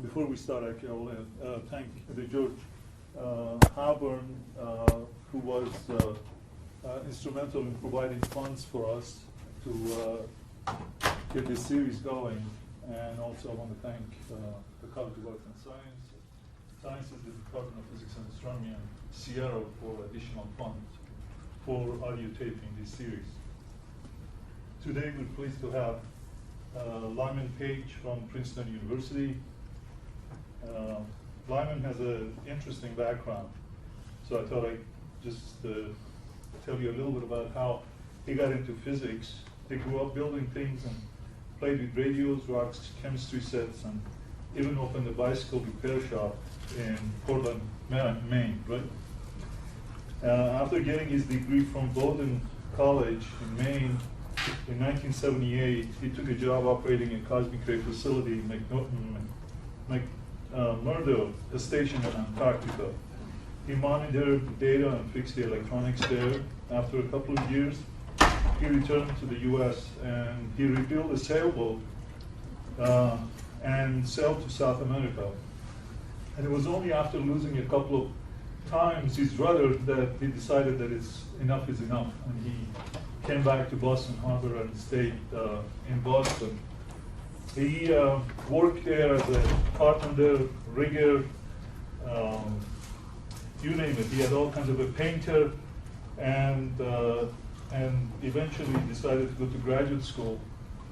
before we start, actually, I want to thank George Harburn, who was instrumental in providing funds for us to get this series going. And also I want to thank the College of Arts and Sciences, the Department of Physics and Astronomy, and Sierra for additional funds for audio taping this series. Today we're pleased to have Lyman Page from Princeton University. Lyman has an interesting background, so I thought I'd just tell you a little bit about how he got into physics. He grew up building things and played with radios, rocks, chemistry sets, and even opened a bicycle repair shop in Portland, Maine, right? After getting his degree from Bowdoin College in Maine in 1978, he took a job operating a cosmic ray facility in McMurdo, a station in Antarctica. He monitored the data and fixed the electronics there. After a couple of years, he returned to the U.S. and he rebuilt a sailboat and sailed to South America. And it was only after losing a couple of times his rudder that he decided that enough is enough, and he came back to Boston Harbor and stayed in Boston. He worked there as a carpenter, rigger, you name it. He had all kinds of a painter, and eventually decided to go to graduate school,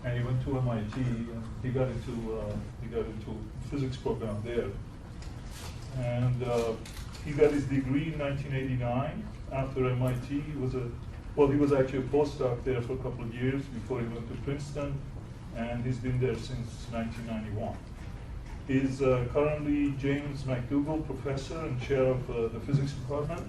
and he went to MIT, and he got into physics program there, and he got his degree in 1989 after MIT. He was actually a postdoc there for a couple of years before he went to Princeton, and he's been there since 1991. He's currently James McDougall Professor and Chair of the Physics Department.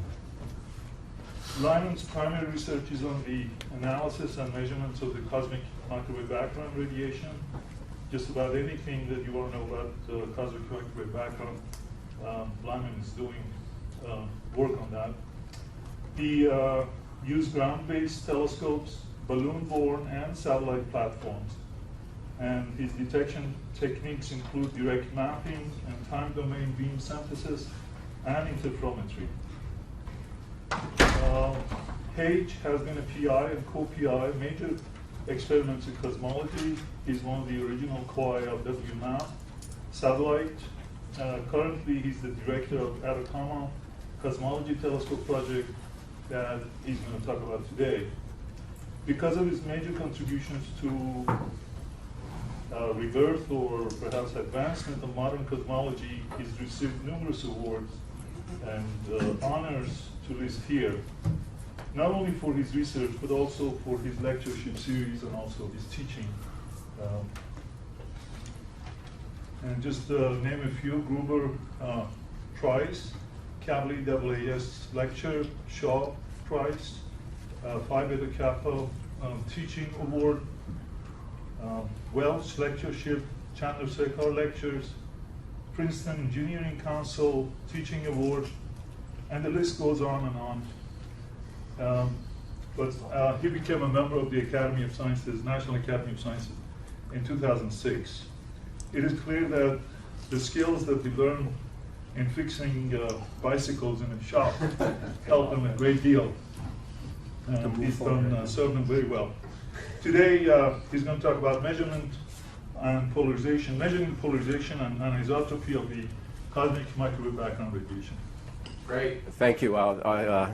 Lyman's primary research is on the analysis and measurements of the cosmic microwave background radiation. Just about anything that you want to know about cosmic microwave background, Lyman is doing work on that. He used ground-based telescopes, balloon-borne, and satellite platforms. And his detection techniques include direct mapping and time-domain beam synthesis and interferometry. Page has been a PI and co-PI major experiments in cosmology. He's one of the original COI of WMAP satellite. Currently, he's the director of Atacama Cosmology Telescope project that he's going to talk about today. Because of his major contributions to rebirth or perhaps advancement of modern cosmology, he's received numerous awards and honors to list here, not only for his research, but also for his lectureship series and also his teaching. And just name a few: Gruber Prize, Kavli AAS Lecture, Shaw Prize, Phi Beta Kappa Teaching Award, Welch Lectureship, Chandler Sekhar Lectures, Princeton Engineering Council Teaching Award, and the list goes on and on. But he became a member of the Academy of Sciences, National Academy of Sciences, in 2006. It is clear that the skills that we learned in fixing bicycles in a shop helped him a great deal. He's served him very well. Today, he's going to talk about measurement and polarization, measuring polarization and anisotropy of the cosmic microwave background radiation. Great. Thank you. I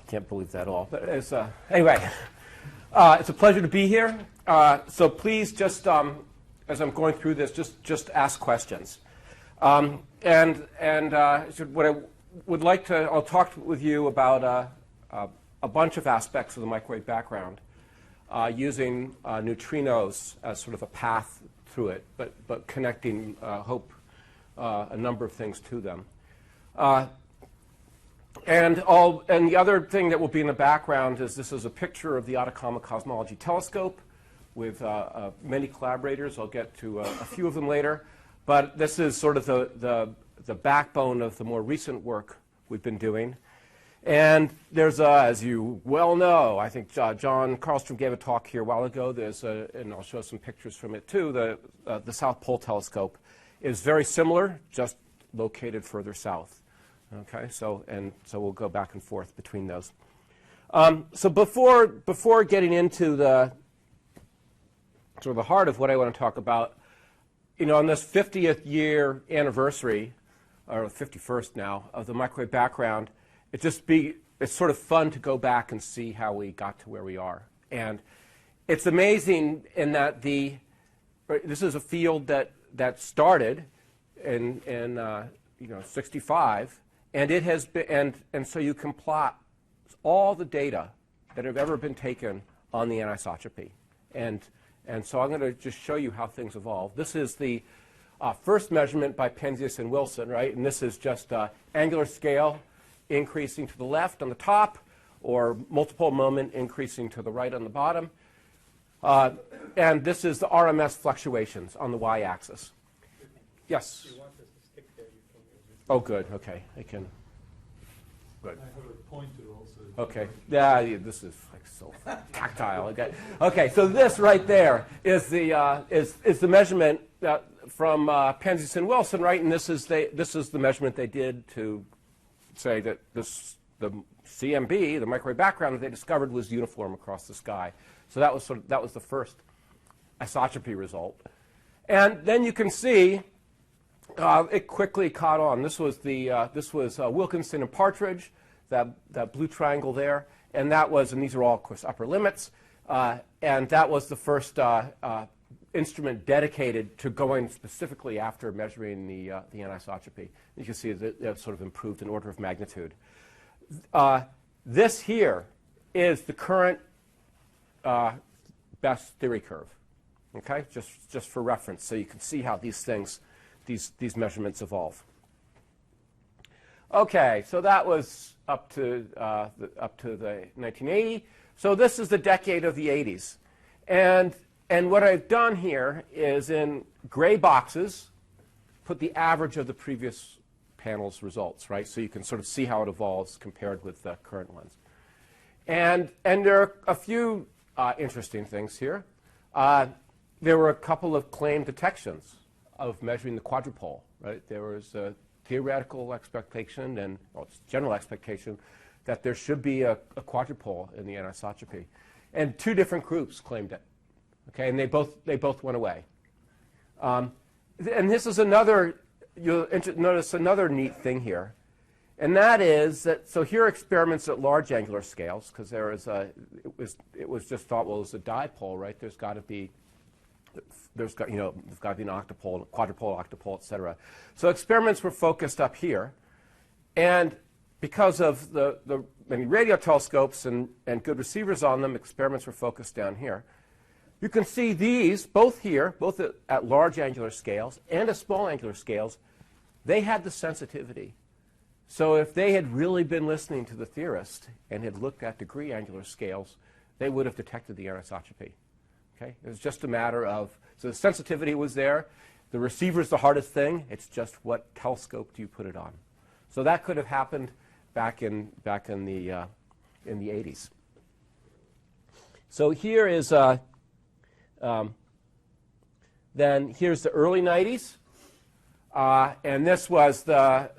can't believe that at all. But it's, anyway, it's a pleasure to be here. So please just, as I'm going through this, just ask questions. What I would like to, I'll talk with you about a bunch of aspects of the microwave background using neutrinos as sort of a path through it, but connecting, hope, a number of things to them. And the other thing that will be in the background is this is a picture of the Atacama Cosmology Telescope with many collaborators. I'll get to a few of them later. But this is sort of the backbone of the more recent work we've been doing. And there's, as you well know, I think John Carlstrom gave a talk here a while ago. There's and I'll show some pictures from it too, the South Pole Telescope is very similar, just located further south. Okay, so we'll go back and forth between those. So before getting into the sort of the heart of what I want to talk about, on this 50th year anniversary, or 51st now, of the microwave background, it's sort of fun to go back and see how we got to where we are. And it's amazing in that this is a field that started in 65, and it has been, and so you can plot all the data that have ever been taken on the anisotropy. And so I'm going to just show you how things evolve. This is the first measurement by Penzias and Wilson, right? And this is just angular scale increasing to the left on the top, or multiple moment increasing to the right on the bottom. And this is the RMS fluctuations on the y-axis. Yes? If you want this to stick there, you can use it. Oh, good. Okay. I can. Good. I have a pointer also. Okay. Yeah, this is like so tactile. Okay. So this right there is the measurement from Penzias and Wilson, right? And this is the measurement they did to say that the CMB, the microwave background that they discovered, was uniform across the sky. So that was the first isotropy result. And then you can see it quickly caught on. This was Wilkinson and Partridge, that blue triangle there, and these are all, of course, upper limits, and that was the first instrument dedicated to going specifically after measuring the anisotropy. You can see that it sort of improved an order of magnitude. This here is the current best theory curve. Okay, just for reference, so you can see how these measurements evolve. Okay, so that was up to the 1980. So this is the decade of the 80s, and what I've done here is in gray boxes put the average of the previous panel's results, right? So you can sort of see how it evolves compared with the current ones. And there are a few interesting things here. There were a couple of claimed detections of measuring the quadrupole, right? There was a theoretical expectation and general expectation that there should be a quadrupole in the anisotropy. And two different groups claimed it. Okay, and they both went away. And this is you'll notice another neat thing here. And that is that, so here are experiments at large angular scales, because it was just thought, well, it's a dipole, right? There's got to be an octopole, quadrupole, octopole, et cetera. So experiments were focused up here, and because of the many radio telescopes and good receivers on them, experiments were focused down here. You can see these, both here, both at large angular scales and at small angular scales, they had the sensitivity. So if they had really been listening to the theorist and had looked at degree angular scales, they would have detected the anisotropy. Okay? It was just a matter of, so the sensitivity was there. The receiver's the hardest thing. It's just what telescope do you put it on. So that could have happened back in the 80s. So here is then here's the early 90s. And this was the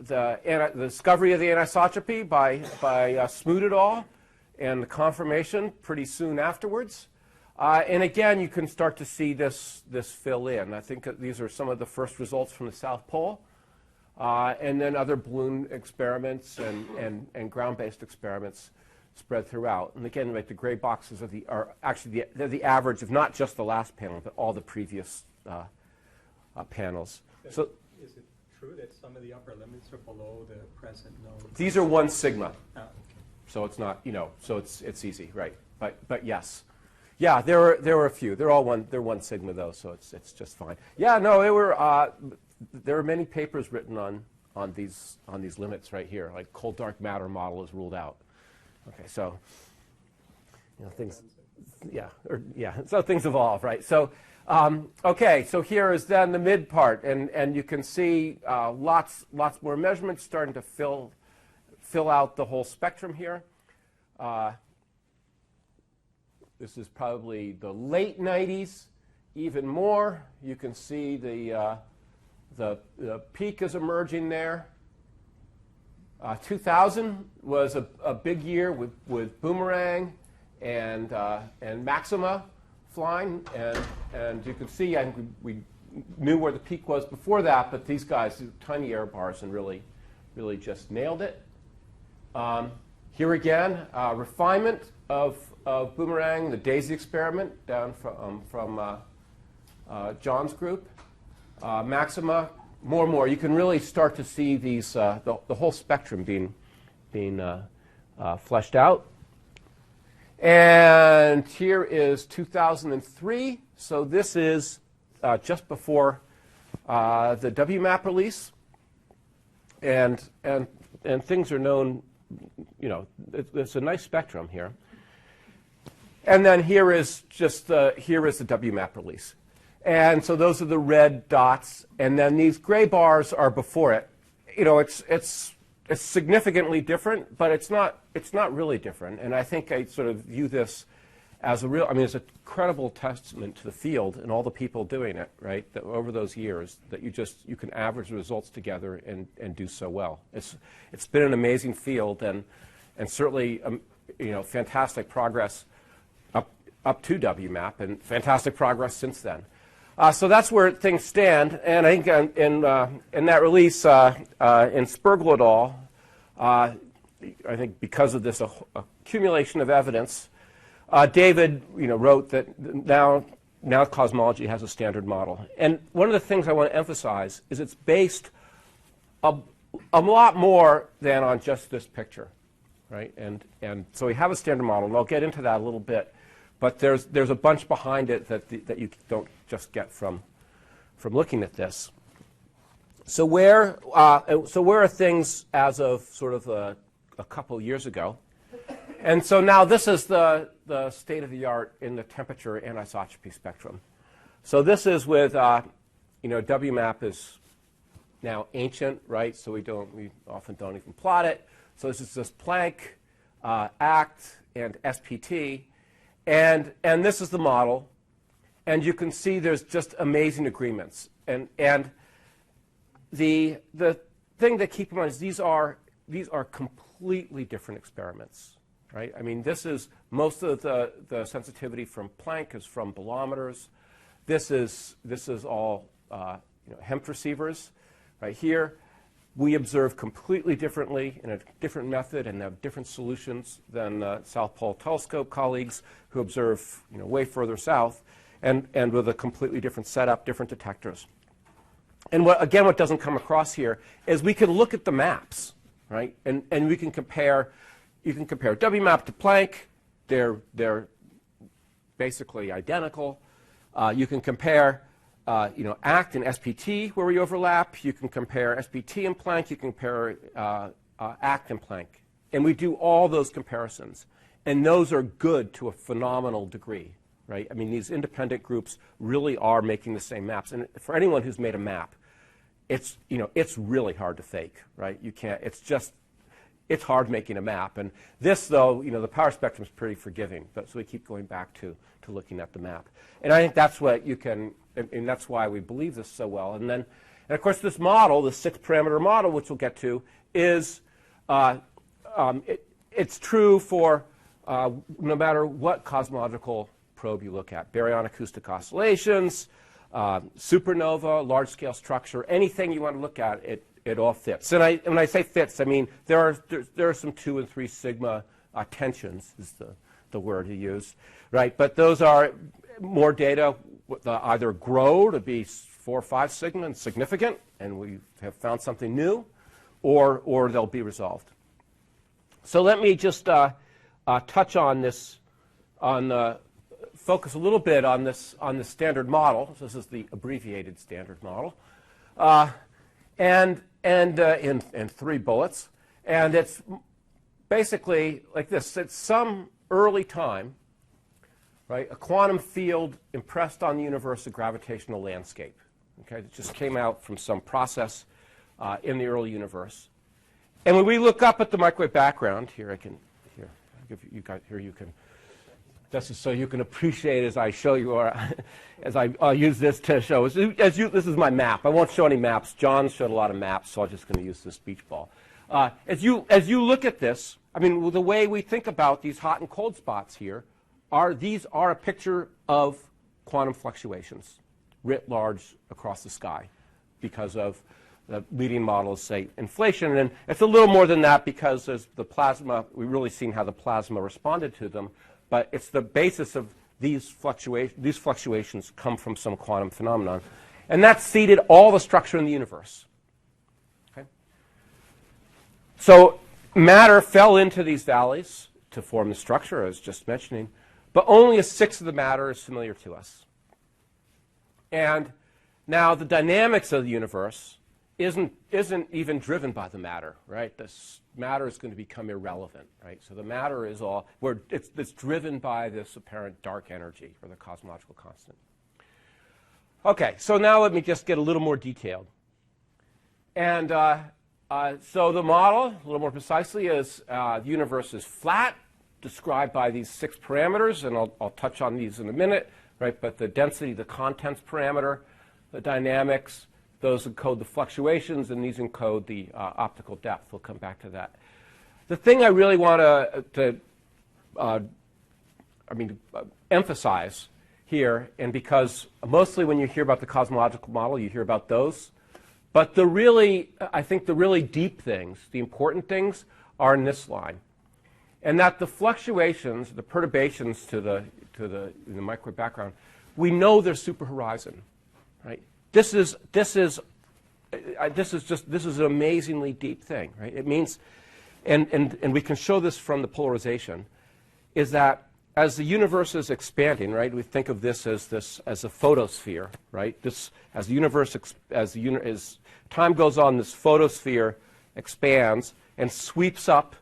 discovery of the anisotropy by Smoot et al. And the confirmation pretty soon afterwards. And again, you can start to see this fill in. I think that these are some of the first results from the South Pole. And then other balloon experiments and ground-based experiments spread throughout. And again, like the gray boxes are actually they're the average of not just the last panel, but all the previous panels. So is it true that some of the upper limits are below the present known? These are 1 sigma. Oh, okay. So it's not, so it's easy, right? But yes. Yeah, there were a few. They're 1 sigma though, so it's just fine. Yeah, no, there were many papers written on these limits right here. Like cold dark matter model is ruled out. Okay, so things, so things evolve, right? So okay, so here is then the mid part, and you can see lots more measurements starting to fill out the whole spectrum here. This is probably the late 90s, even more. You can see the the peak is emerging there. 2000 was a big year with Boomerang and Maxima flying, and you can see, I think we knew where the peak was before that, but these guys, tiny error bars, and really just nailed it. Here again, refinement of Boomerang, the DAISY experiment down from John's group. Maxima, more and more. You can really start to see these the whole spectrum being fleshed out. And here is 2003. So this is just before the WMAP release, and things are known. You know, it's a nice spectrum here. And then here is the WMAP release. And so those are the red dots, and then these gray bars are before it. You know, it's significantly different, but it's not really different. And I think I sort of view this as it's a credible testament to the field and all the people doing it, right? That over those years, that you can average the results together and do so well. It's been an amazing field, and certainly fantastic progress up to WMAP, and fantastic progress since then. So that's where things stand, and I think in that release in Spergel et al., I think because of this accumulation of evidence, David wrote that now cosmology has a standard model. And one of the things I want to emphasize is it's based a lot more than on just this picture, right? And so we have a standard model, and I'll get into that a little bit. But there's a bunch behind it that you don't just get from looking at this. So where are things as of sort of a couple of years ago? And so now this is the state of the art in the temperature anisotropy spectrum. So this is with WMAP is now ancient, right? So we often don't even plot it. So this is just Planck, ACT, and SPT. And this is the model, and you can see there's just amazing agreements. And the thing to keep in mind is these are completely different experiments, right? I mean, this is most of the sensitivity from Planck is from bolometers. This is all Hemp receivers, right here. We observe completely differently in a different method and have different solutions than South Pole Telescope colleagues who observe way further south, and with a completely different setup, different detectors. And what doesn't come across here is we can look at the maps, right? And we can compare. You can compare WMAP to Planck. They're basically identical. You can compare. ACT and SPT where we overlap. You can compare SPT and Planck. You can compare ACT and Planck. And we do all those comparisons. And those are good to a phenomenal degree, right? I mean, these independent groups really are making the same maps. And for anyone who's made a map, it's really hard to fake, right? You can't. It's hard making a map. And this, though, the power spectrum is pretty forgiving. But so we keep going back to looking at the map. And I think that's what you can. And that's why we believe this so well. And of course, this model, the 6-parameter model, which we'll get to, is it's true for no matter what cosmological probe you look at. Baryon acoustic oscillations, supernova, large-scale structure, anything you want to look at, it all fits. And when I say fits, I mean there are some 2 and 3 sigma tensions is the word you use, right? But those are more data either grow to be 4 or 5 sigma and significant, and we have found something new, or they'll be resolved. So let me just touch on this, focus a little bit on this standard model. So this is the abbreviated standard model, and in 3 bullets, and it's basically like this: at some early time, right, a quantum field impressed on the universe a gravitational landscape. Okay, it just came out from some process in the early universe. And when we look up at the microwave background, you can This is so you can appreciate as I show you, or as I'll use this to show. This is my map. I won't show any maps. John showed a lot of maps, so I'm just going to use this beach ball. As you look at this, I mean, the way we think about these hot and cold spots here these are a picture of quantum fluctuations writ large across the sky because of the leading models say inflation. And it's a little more than that because there's the plasma, we've really seen how the plasma responded to them. But it's the basis of these fluctuations come from some quantum phenomenon. And that seeded all the structure in the universe. Okay? So matter fell into these valleys to form the structure I was just mentioning, but only a sixth of the matter is familiar to us. And now the dynamics of the universe isn't even driven by the matter, right? This matter is going to become irrelevant, right? So the matter is all, it's driven by this apparent dark energy, or the cosmological constant. Okay, so now let me just get a little more detailed. And so the model, a little more precisely, is the universe is flat, described by these 6 parameters, and I'll touch on these in a minute, right? But the density, the contents parameter, the dynamics, those encode the fluctuations, and these encode the optical depth. We'll come back to that. The thing I really want to emphasize here, and because mostly when you hear about the cosmological model, you hear about those, but I think the really deep things, the important things, are in this line, and that the fluctuations, the perturbations to the microwave background, we know they're superhorizon, right? This is an amazingly deep thing, right? It means, and we can show this from the polarization, is that as the universe is expanding, right? We think of this as a photosphere, right? As time goes on, this photosphere expands and sweeps up.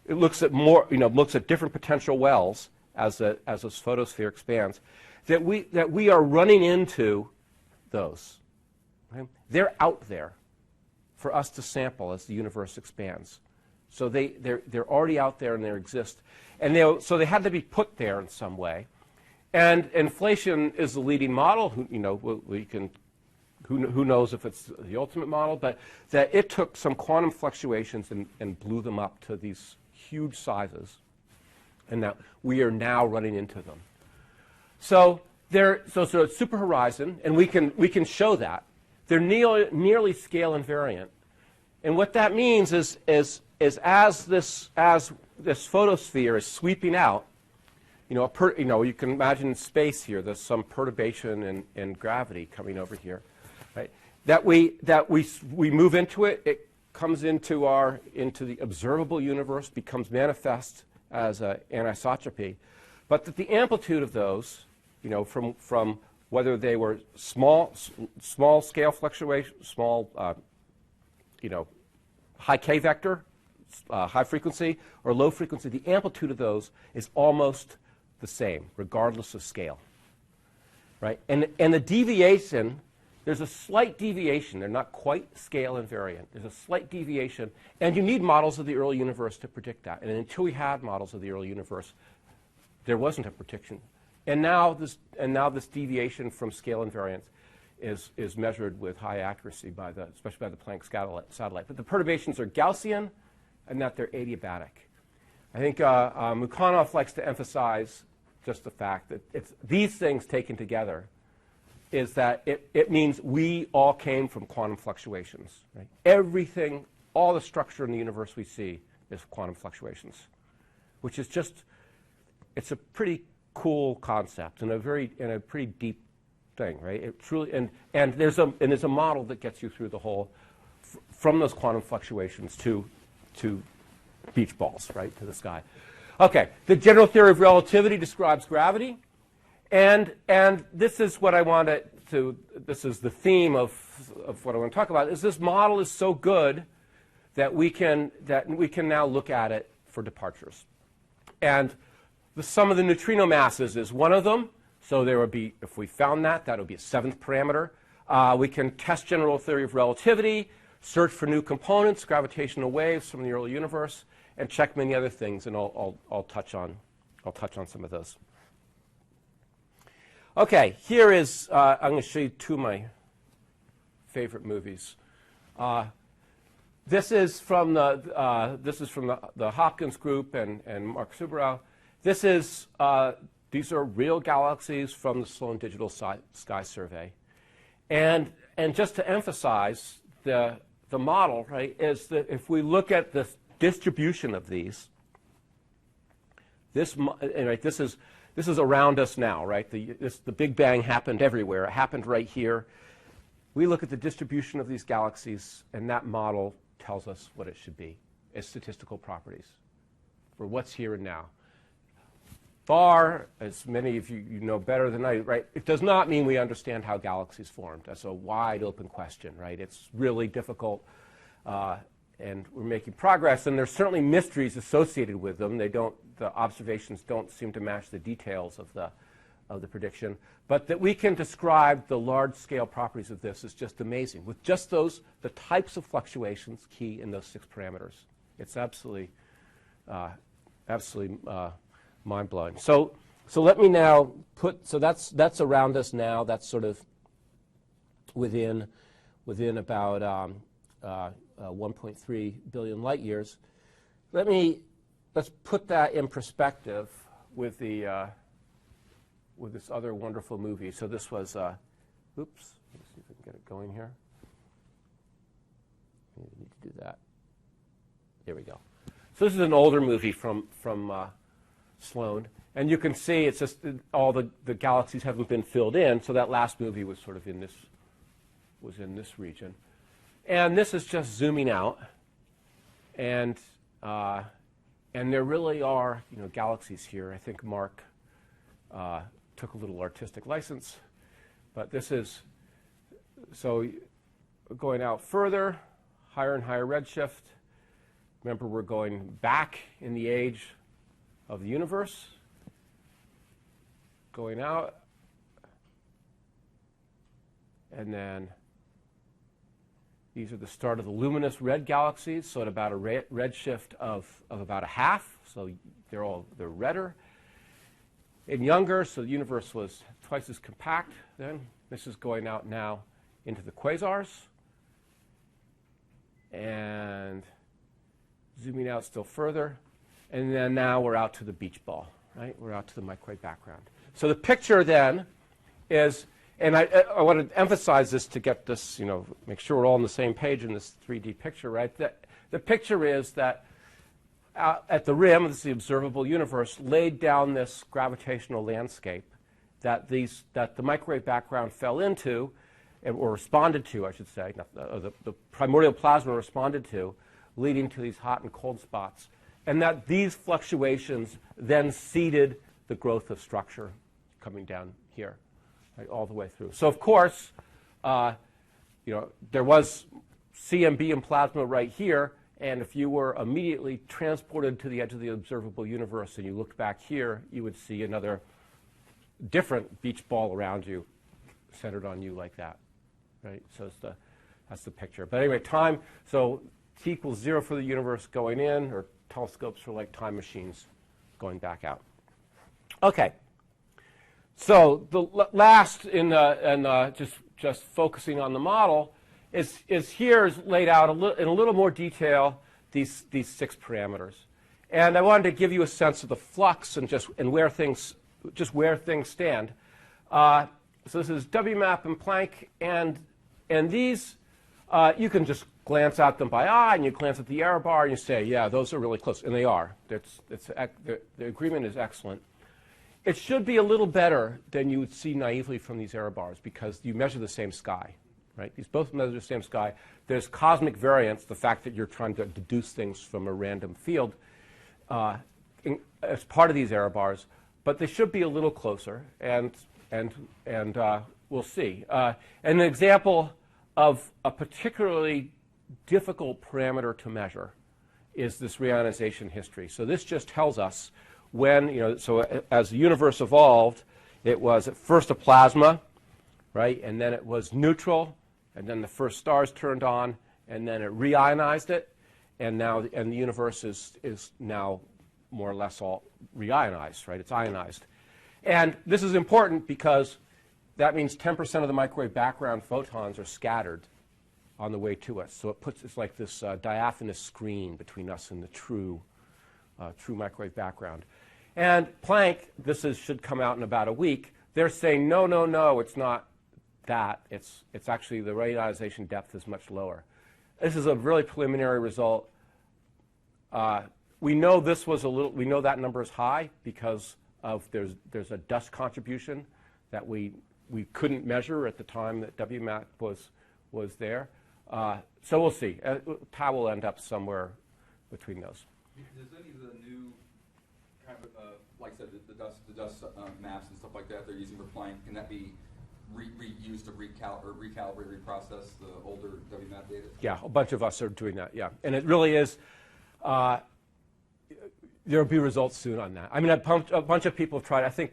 It looks at looks at different potential wells as this photosphere expands. That we are running into those. Okay? They're out there for us to sample as the universe expands. So they're already out there and they exist. And so they had to be put there in some way. And inflation is the leading model. Who knows if it's the ultimate model, but that it took some quantum fluctuations and blew them up to these huge sizes, and that we are now running into them. So it's super horizon, and we can show that they're nearly scale invariant. And what that means is as this photosphere is sweeping out, you can imagine in space here. There's some perturbation in gravity coming over here, right? That we move into it. It comes into the observable universe, becomes manifest as an anisotropy, but that the amplitude of those, from whether they were small scale fluctuation, small, high K vector, high frequency, or low frequency, the amplitude of those is almost the same, regardless of scale, right? And the deviation, there's a slight deviation. They're not quite scale invariant. There's a slight deviation, and you need models of the early universe to predict that. And until we had models of the early universe, there wasn't a prediction. And now this deviation from scale invariance is measured with high accuracy especially by the Planck satellite. But the perturbations are Gaussian, and that they're adiabatic. I think Mukhanov likes to emphasize just the fact that these things taken together is that it means we all came from quantum fluctuations. Right? Everything, all the structure in the universe we see is quantum fluctuations, which is it's a pretty cool concept and a pretty deep thing, right? It truly, and there's a model that gets you through the whole, from those quantum fluctuations to beach balls, right, to the sky. Okay, the general theory of relativity describes gravity, and this is what I wanted to. This is the theme of what I want to talk about. Is this model is so good that we can now look at it for departures, and the sum of the neutrino masses is one of them. So there would be, if we found that would be a 7th parameter. We can test general theory of relativity, search for new components, gravitational waves from the early universe, and check many other things. And I'll touch on some of those. Okay, here is, I'm going to show you two of my favorite movies. This is from the Hopkins group and Mark Subarow. These are real galaxies from the Sloan Digital Sky Survey. And just to emphasize, the model, right, is that if we look at the distribution of these, this is around us now, right? The Big Bang happened everywhere. It happened right here. We look at the distribution of these galaxies, and that model tells us what it should be, its statistical properties for what's here and now. Far, as many of you know better than I, right, it does not mean we understand how galaxies formed. That's a wide open question, right? It's really difficult, and we're making progress, and there's certainly mysteries associated with them. The observations don't seem to match the details of the prediction, but that we can describe the large-scale properties of this is just amazing. With just the types of fluctuations key in those 6 parameters. It's absolutely mind-blowing. So let me now that's around us now. That's sort of within about 1.3 billion light years. Let's put that in perspective with this other wonderful movie. So this was, oops, let me see if I can get it going here. I need to do that. There we go. So this is an older movie from Sloan, and you can see it's just all the galaxies haven't been filled in. So that last movie was sort of in this region, and this is just zooming out, and there really are galaxies here. I think Mark took a little artistic license, but this is so going out further, higher and higher redshift. Remember, we're going back in the age of the universe, going out, and then these are the start of the luminous red galaxies, so at about a redshift of about a half, so they're redder. And younger, so the universe was twice as compact then. This is going out now into the quasars. And zooming out still further. And then now we're out to the beach ball, right? We're out to the microwave background. So the picture then is, and I want to emphasize this to get this, make sure we're all on the same page in this 3D picture, right? The picture is that at the rim, this is the observable universe, laid down this gravitational landscape that the microwave background fell into, or responded to, I should say, the primordial plasma responded to, leading to these hot and cold spots. And that these fluctuations then seeded the growth of structure coming down here, right, all the way through. So, of course, there was CMB and plasma right here, and if you were immediately transported to the edge of the observable universe and you looked back here, you would see another different beach ball around you, centered on you like that, right? So that's the picture. But anyway, time, so t equals 0 for the universe going in, or telescopes are like time machines going back out. Okay. So the last just focusing on the model is laid out in a little more detail these 6 parameters, and I wanted to give you a sense of the flux and where things stand. So this is WMAP and Planck, and these you can just glance at them by eye, and you glance at the error bar, and you say, yeah, those are really close, and they are. The agreement is excellent. It should be a little better than you would see naively from these error bars because you measure the same sky, right? These both measure the same sky. There's cosmic variance, the fact that you're trying to deduce things from a random field as part of these error bars, but they should be a little closer, and we'll see. An example of a particularly difficult parameter to measure is this reionization history. So this just tells us when, so as the universe evolved, it was at first a plasma, right? And then it was neutral, and then the first stars turned on, and then it reionized it, and the universe is now more or less all reionized, right? It's ionized. And this is important because that means 10% of the microwave background photons are scattered on the way to us. So it's like this diaphanous screen between us and the true microwave background. And Planck, should come out in about a week. They're saying, no, no, no, it's not that. It's actually the radionization depth is much lower. This is a really preliminary result. We know we know that number is high because of there's a dust contribution that we couldn't measure at the time that WMAP was there. So we'll see. Tau will end up somewhere between those. Does any of the new kind of, like I said, the dust maps and stuff like that they're using for Planck, can that be reused to recalibrate, reprocess the older WMAP data? Yeah, a bunch of us are doing that, yeah. And it really is, there will be results soon on that. I mean, a bunch of people have tried. I think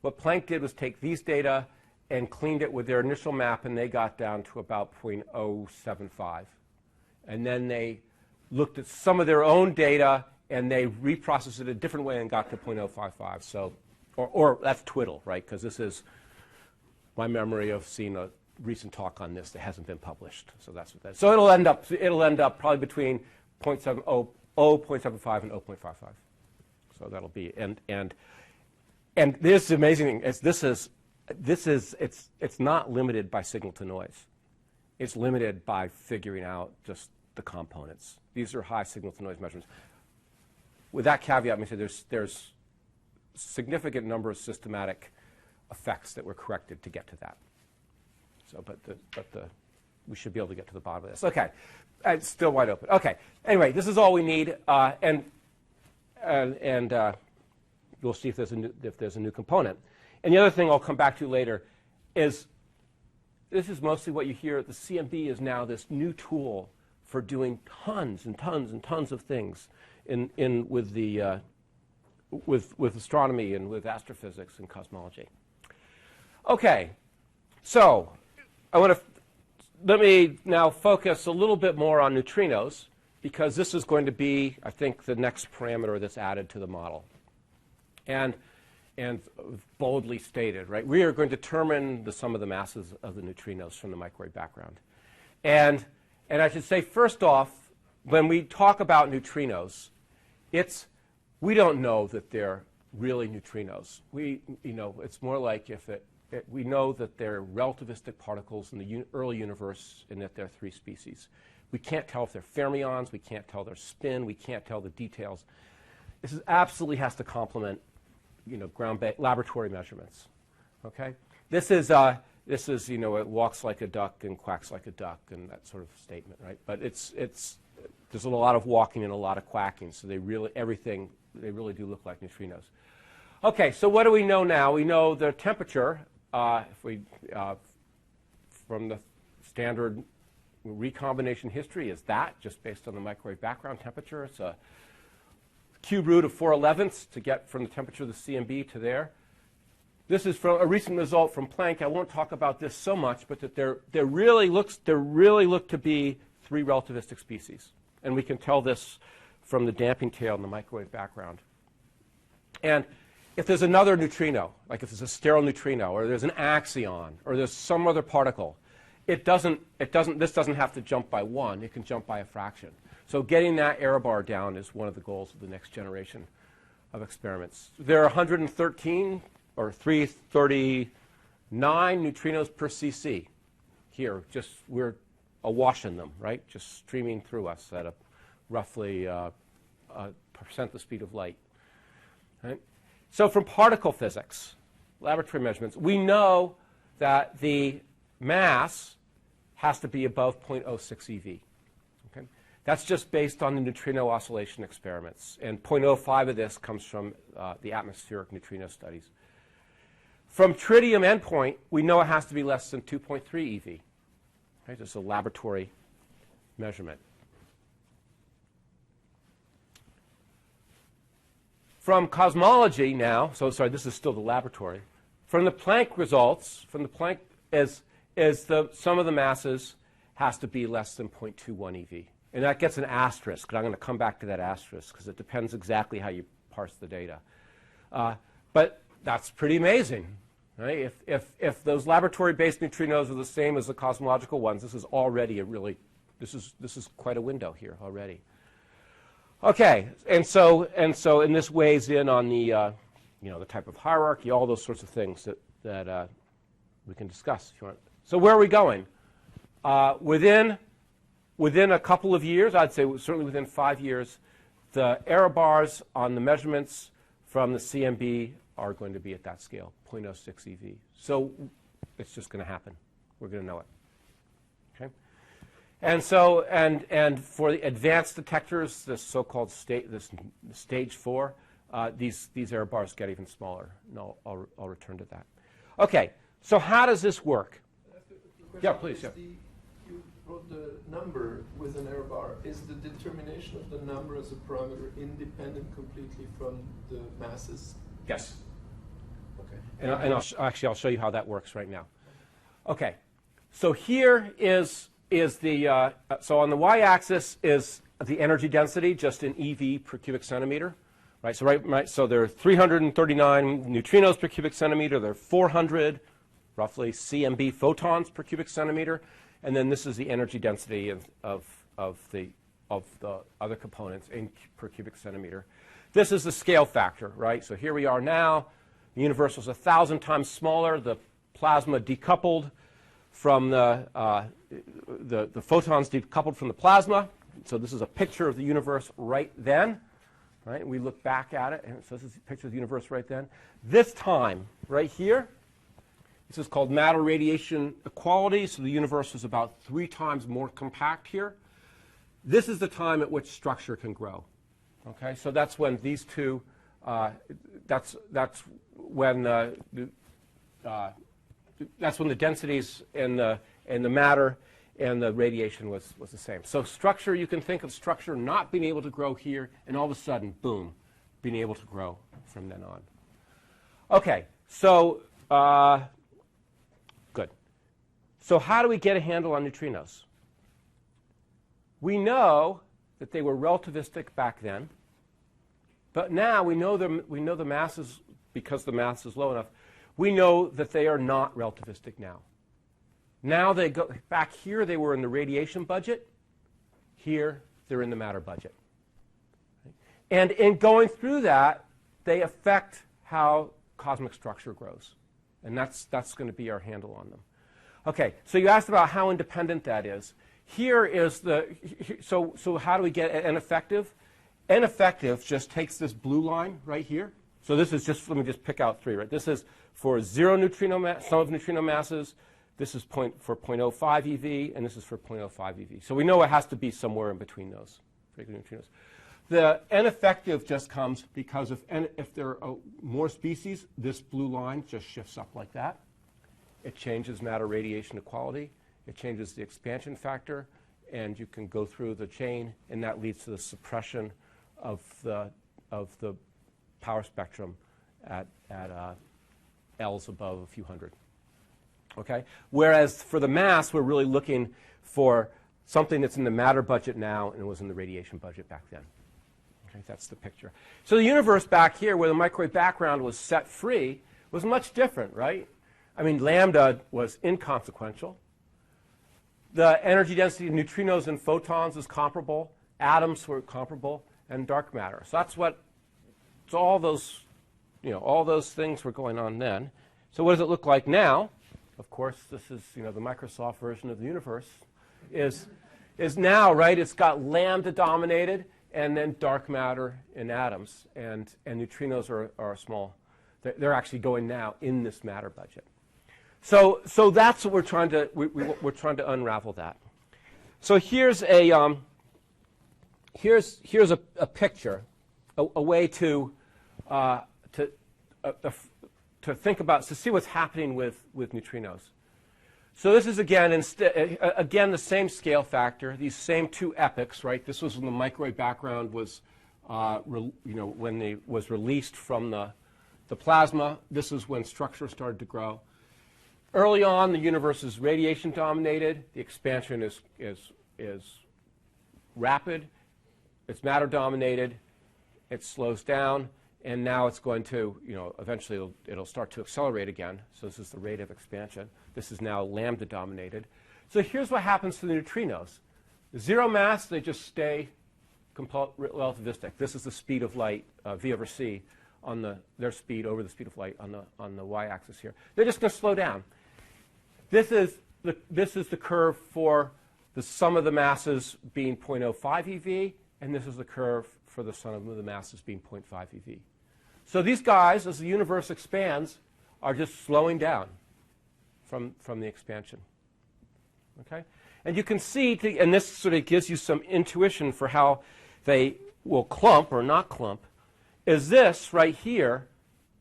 what Planck did was take these data and cleaned it with their initial map, and they got down to about 0.075. And then they looked at some of their own data, and they reprocessed it a different way and got to 0.055. So, or that's twiddle, right? Because this is my memory of seeing a recent talk on this that hasn't been published. So that's what that is. So it'll end up probably between 0.75 and 0.55. So that'll be and this is the amazing thing. It's not limited by signal to noise. It's limited by figuring out just the components. These are high signal to noise measurements. With that caveat, let me say there's significant number of systematic effects that were corrected to get to that. So, but we should be able to get to the bottom of this. Okay, it's still wide open. Okay. Anyway, this is all we need, and we'll see if there's a new component. And the other thing I'll come back to later is this is mostly what you hear. The CMB is now this new tool for doing tons and tons and tons of things with astronomy and with astrophysics and cosmology. Okay, so let me now focus a little bit more on neutrinos, because this is going to be, I think, the next parameter that's added to the model. And boldly stated, right? We are going to determine the sum of the masses of the neutrinos from the microwave background. And I should say, first off, when we talk about neutrinos, we don't know that they're really neutrinos. It's more like we know that they're relativistic particles in the early universe and that there are three species. We can't tell if they're fermions. We can't tell their spin. We can't tell the details. This absolutely has to complement ground-based laboratory measurements. Okay, this is it walks like a duck and quacks like a duck and that sort of statement, right? But there's a lot of walking and a lot of quacking, so they really do look like neutrinos. Okay, so what do we know now? We know the temperature. From the standard recombination history is that just based on the microwave background temperature. It's a cube root of 4/11 to get from the temperature of the CMB to there. This is from a recent result from Planck. I won't talk about this so much, but that there really look to be three relativistic species, and we can tell this from the damping tail in the microwave background. And if there's another neutrino, like if there's a sterile neutrino, or there's an axion, or there's some other particle, this doesn't have to jump by one. It can jump by a fraction. So getting that error bar down is one of the goals of the next generation of experiments. There are 113 or 339 neutrinos per cc. Here, we're awash in them, right? Just streaming through us at a roughly percent the speed of light. Right? So from particle physics, laboratory measurements, we know that the mass has to be above 0.06 eV. Okay? That's just based on the neutrino oscillation experiments. And 0.05 of this comes from the atmospheric neutrino studies. From tritium endpoint, we know it has to be less than 2.3 eV. Right? It's a laboratory measurement. From cosmology now, so sorry, this is still the laboratory. From the Planck results, the sum of the masses has to be less than 0.21 eV. And that gets an asterisk, and I'm going to come back to that asterisk because it depends exactly how you parse the data. But that's pretty amazing, Right? If those laboratory-based neutrinos are the same as the cosmological ones, this is already a really, this is quite a window here already. Okay, and so this weighs in on the the type of hierarchy, all those sorts of things that we can discuss if you want. So where are we going? Within a couple of years, I'd say certainly within 5 years, the error bars on the measurements from the CMB are going to be at that scale, 0.06 eV. So it's just going to happen. We're going to know it. Okay. And so and for the advanced detectors, this so-called stage 4, these error bars get even smaller. And I'll return to that. Okay. So how does this work? Yeah, please. Yeah. You wrote the number with an error bar. Is the determination of the number as a parameter independent completely from the masses? Yes. Okay. And I'll show you how that works right now. Okay. So here is the so on the y-axis is the energy density just in eV per cubic centimeter, right? So right. So there are 339 neutrinos per cubic centimeter. There are 400 roughly CMB photons per cubic centimeter, and then this is the energy density of the other components per cubic centimeter. This is the scale factor, right? So here we are now. The universe was 1,000 times smaller. The plasma decoupled from the photons decoupled from the plasma. So this is a picture of the universe right then, right? We look back at it, and so this is a picture of the universe right then. This time, right here, this is called matter radiation equality. So the universe is about 3 times more compact here. This is the time at which structure can grow. Okay, so that's when these two. That's when the densities and the matter and the radiation was the same. So structure, you can think of structure not being able to grow here, and all of a sudden, boom, being able to grow from then on. Okay, so good. So how do we get a handle on neutrinos? We know that they were relativistic back then, but now we know the masses, because the mass is low enough, we know that they are not relativistic now. Now they go back here, they were in the radiation budget. Here, they're in the matter budget. And in going through that, they affect how cosmic structure grows. And that's going to be our handle on them. Okay, so you asked about how independent that is. Here is so how do we get n effective? N effective just takes this blue line right here. So this is just, let me just pick out 3, right? This is for 0 neutrino mass, sum of neutrino masses. This is for 0.05 eV, and this is for 0.05 eV. So we know it has to be somewhere in between those regular neutrinos. The n effective just comes because if there are more species, this blue line just shifts up like that. It changes matter radiation equality. It changes the expansion factor, and you can go through the chain, and that leads to the suppression of the power spectrum at L's above a few hundred. Okay? Whereas for the mass, we're really looking for something that's in the matter budget now and was in the radiation budget back then. Okay, that's the picture. So the universe back here, where the microwave background was set free, was much different, right? I mean, lambda was inconsequential. The energy density of neutrinos and photons is comparable. Atoms were comparable, and dark matter. So that's what. So all those things were going on then. So what does it look like now? Of course, this is the Microsoft version of the universe. Is now, right? It's got lambda dominated, and then dark matter and atoms, and neutrinos are small. They're actually going now in this matter budget. So that's what we're trying to we're trying to unravel that. So here's a picture, a way to think about, to see what's happening with neutrinos. So this is again the same scale factor, these same 2 epochs, right? This was when the microwave background was when it was released from the plasma. This is when structure started to grow. Early on, the universe is radiation dominated. The expansion is rapid. It's matter dominated. It slows down, And now it's going to, eventually it'll start to accelerate again. So this is the rate of expansion. This is now lambda dominated. So here's what happens to the neutrinos. Zero mass, they just stay relativistic. This is the speed of light, v over c, on their speed over the speed of light on the y-axis here. They're just going to slow down. This is the curve for the sum of the masses being 0.05 eV, and this is the curve for the sum of the masses being 0.5 eV. So these guys, as the universe expands, are just slowing down from the expansion. Okay? And you can see, and this sort of gives you some intuition for how they will clump or not clump, is this right here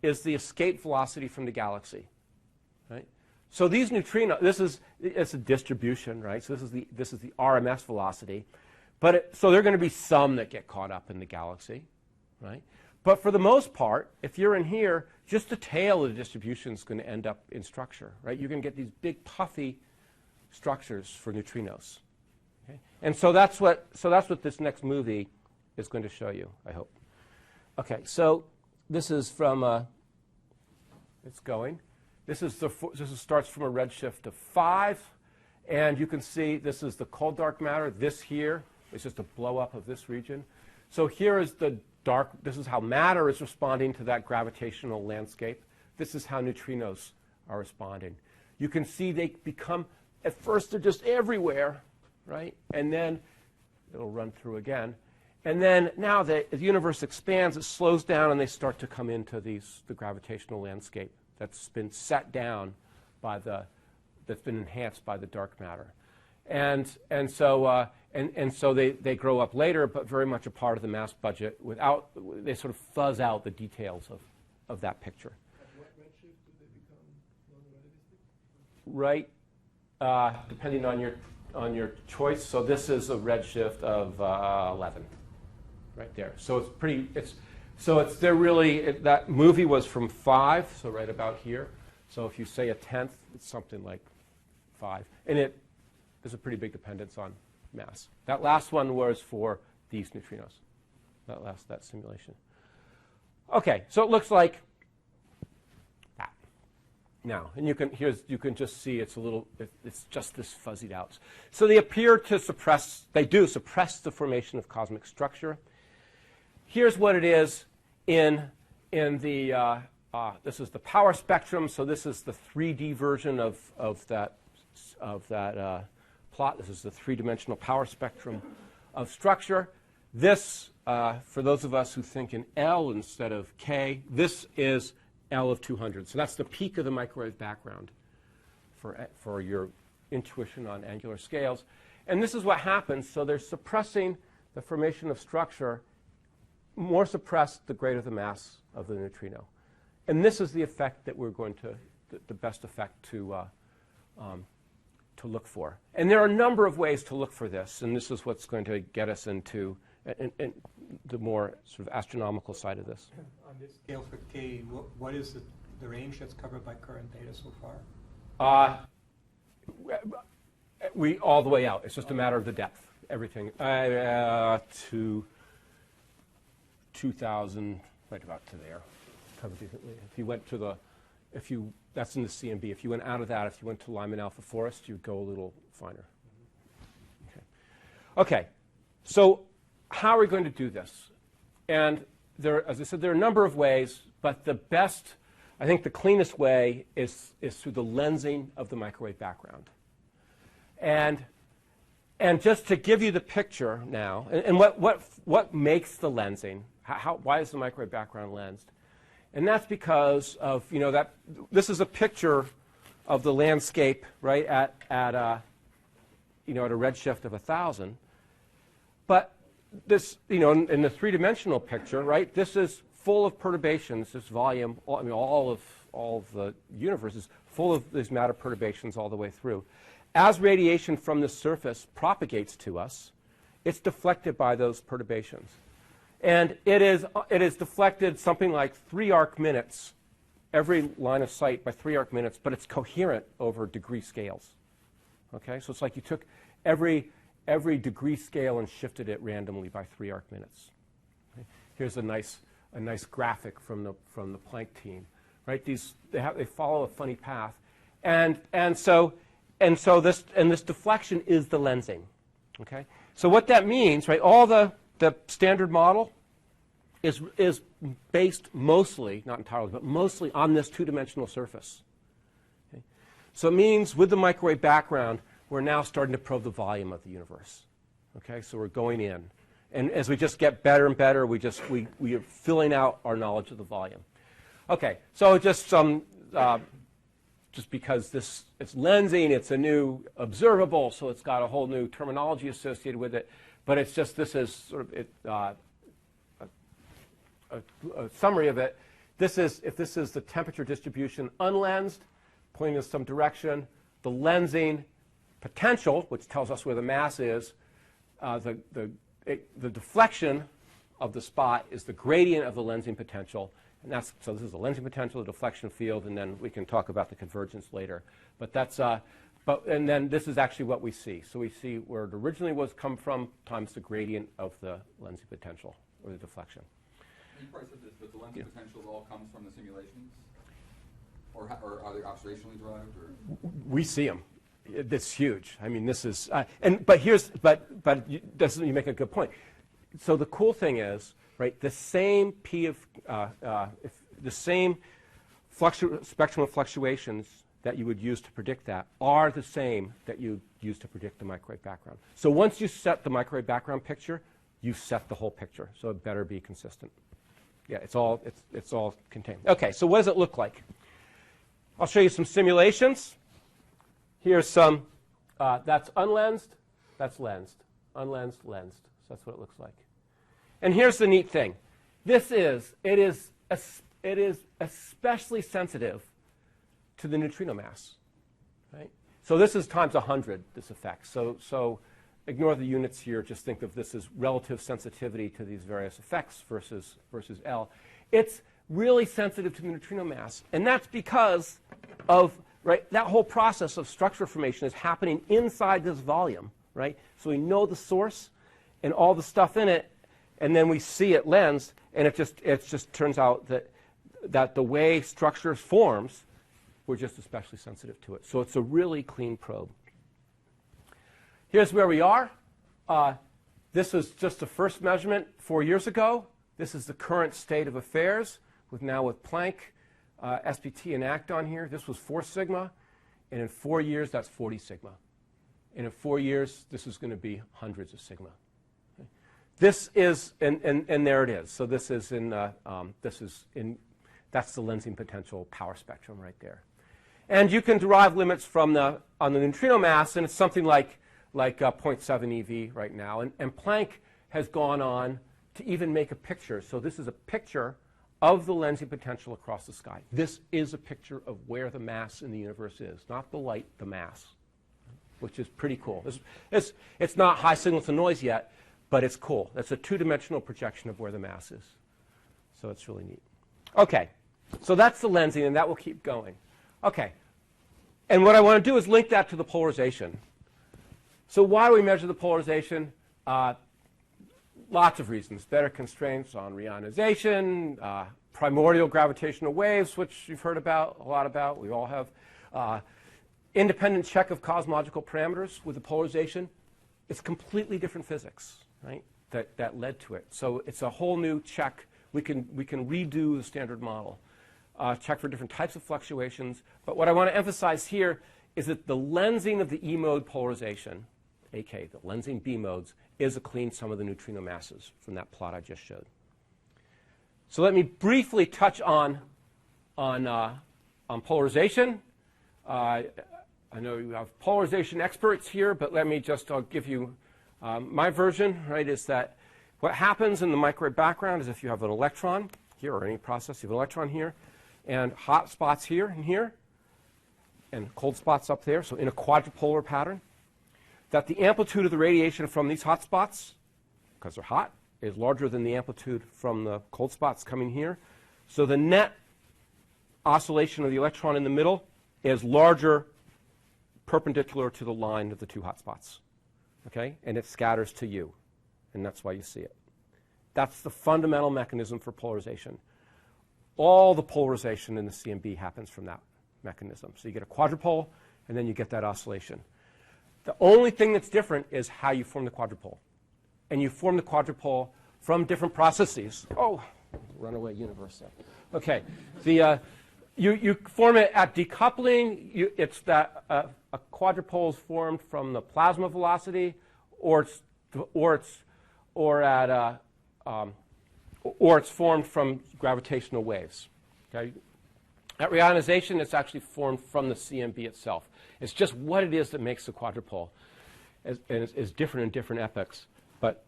is the escape velocity from the galaxy. Right? So these neutrinos, it's a distribution, right? So this is the RMS velocity. So there are going to be some that get caught up in the galaxy, right? But for the most part, if you're in here, just the tail of the distribution is going to end up in structure, right? You're going to get these big puffy structures for neutrinos. Okay? And so that's what this next movie is going to show you, I hope. Okay, so this is from it's going. This starts from a redshift of 5, and you can see this is the cold dark matter. This here is just a blow up of this region. So here is the dark. This is how matter is responding to that gravitational landscape. This is how neutrinos are responding. You can see they become, at first they're just everywhere, right? And then it'll run through again. And then now the universe expands, it slows down, and they start to come into the gravitational landscape that's been set down by that's been enhanced by the dark matter. And so they grow up later, but very much a part of the mass budget. They sort of fuzz out the details of that picture. At what redshift do they become non-relativistic? Right, depending on your choice. So this is a redshift of 11, right there. So it's pretty. They're really, that movie was from 5, so right about here. So if you say a tenth, it's something like 5, and there's a pretty big dependence on mass. That last one was for these neutrinos. That simulation. Okay, so it looks like that. Now, and you can just see it's just this fuzzied out. So they appear to suppress the formation of cosmic structure. Here's what it is in the this is the power spectrum. So this is the 3D version of that plot. This is the 3-dimensional power spectrum of structure. This, for those of us who think in L instead of K, this is L of 200. So that's the peak of the microwave background for your intuition on angular scales. And this is what happens. So they're suppressing the formation of structure. More suppressed, the greater the mass of the neutrino. And this is the effect that we're going to, the best effect to look for. And there are a number of ways to look for this, and this is what's going to get us into the more sort of astronomical side of this. On this scale for K, what is the range that's covered by current data so far? We all the way out. It's just a matter of the depth. Everything to 2,000, right about to there. If you went to that's in the CMB. If you went out of that, if you went to Lyman Alpha Forest, you'd go a little finer. Okay. So how are we going to do this? And as I said, there are a number of ways, but the best, I think the cleanest way is through the lensing of the microwave background. And just to give you the picture now, and what makes the lensing? Why is the microwave background lensed? And that's because of, that this is a picture of the landscape, right, at a redshift of 1,000. But this, in the 3-dimensional picture, right, this is full of perturbations, this volume, all of the universe is full of these matter perturbations all the way through. As radiation from the surface propagates to us, it's deflected by those perturbations. And it is deflected something like 3 arc minutes, every line of sight by 3 arc minutes, but it's coherent over degree scales. Okay, so it's like you took every degree scale and shifted it randomly by 3 arc minutes. Okay? Here's a nice a nice graphic from the Planck team, right? They follow a funny path, and so this deflection is the lensing, okay? So what that means, right? All the standard model is based mostly, not entirely, but mostly on this two-dimensional surface. Okay? So it means with the microwave background, we're now starting to probe the volume of the universe. Okay, so we're going in, and as we just get better and better, we are filling out our knowledge of the volume. Okay, so just because it's lensing, it's a new observable, so it's got a whole new terminology associated with it. But it's just this is sort of a summary of it. If this is the temperature distribution unlensed, pointing in some direction, the lensing potential, which tells us where the mass is, the deflection of the spot is the gradient of the lensing potential. And so this is the lensing potential, the deflection field, and then we can talk about the convergence later. But and then this is actually what we see. So we see where it originally was come from times the gradient of the lensing potential, or the deflection. You probably said this, but the lensing potential all comes from the simulations? Or are they observationally derived? Or? We see them. It's huge. I mean, this is, but you make a good point. So the cool thing is, right, the same the same spectrum of fluctuations that you would use to predict that are the same that you use to predict the microwave background. So once you set the microwave background picture, you set the whole picture. So it better be consistent. Yeah, it's all contained. Okay, so what does it look like? I'll show you some simulations. Here's some, that's unlensed, that's lensed. Unlensed, lensed. So that's what it looks like. And here's the neat thing. It is especially sensitive to the neutrino mass, right? So this is times 100, this effect. So ignore the units here. Just think of this as relative sensitivity to these various effects versus L. It's really sensitive to the neutrino mass. And that's because of, right, that whole process of structure formation is happening inside this volume, right? So we know the source and all the stuff in it, and then we see it lensed, and it just turns out that the way structure forms, we're just especially sensitive to it. So it's a really clean probe. Here's where we are. This was just the first measurement 4 years ago. This is the current state of affairs with Planck, SPT, and ACT on here. This was 4 sigma, and in 4 years, that's 40 sigma. And in 4 years, this is going to be hundreds of sigma. Okay. This is, and there it is. So this is that's the lensing potential power spectrum right there. And you can derive limits on the neutrino mass, and it's something like 0.7 eV right now. And Planck has gone on to even make a picture. So this is a picture of the lensing potential across the sky. This is a picture of where the mass in the universe is, not the light, the mass, which is pretty cool. It's not high signal to noise yet, but it's cool. It's a two-dimensional projection of where the mass is. So it's really neat. Okay, so that's the lensing, and that will keep going. Okay, and what I want to do is link that to the polarization. So why do we measure the polarization? Lots of reasons. Better constraints on reionization, primordial gravitational waves, which you've heard about, a lot about, we all have. Independent check of cosmological parameters with the polarization. It's completely different physics, right, that led to it. So it's a whole new check. We can redo the standard model, check for different types of fluctuations. But what I want to emphasize here is that the lensing of the E-mode polarization, aka the lensing B modes, is a clean sum of the neutrino masses from that plot I just showed. So let me briefly touch on polarization. I know you have polarization experts here, but I'll give you my version, right, is that what happens in the microwave background is if you have an electron here, or any process, you have an electron here, and hot spots here and here, and cold spots up there, so in a quadrupolar pattern, that the amplitude of the radiation from these hot spots, because they're hot, is larger than the amplitude from the cold spots coming here. So the net oscillation of the electron in the middle is larger perpendicular to the line of the two hot spots. Okay? And it scatters to you. And that's why you see it. That's the fundamental mechanism for polarization. All the polarization in the CMB happens from that mechanism. So you get a quadrupole, and then you get that oscillation. The only thing that's different is how you form the quadrupole. And you form the quadrupole from different processes. Oh, runaway universe. Okay. You form it at decoupling. It's that a quadrupole is formed from the plasma velocity, or it's formed from gravitational waves. Okay? At reionization, it's actually formed from the CMB itself. It's just what it is that makes the quadrupole, and it's different in different epochs. But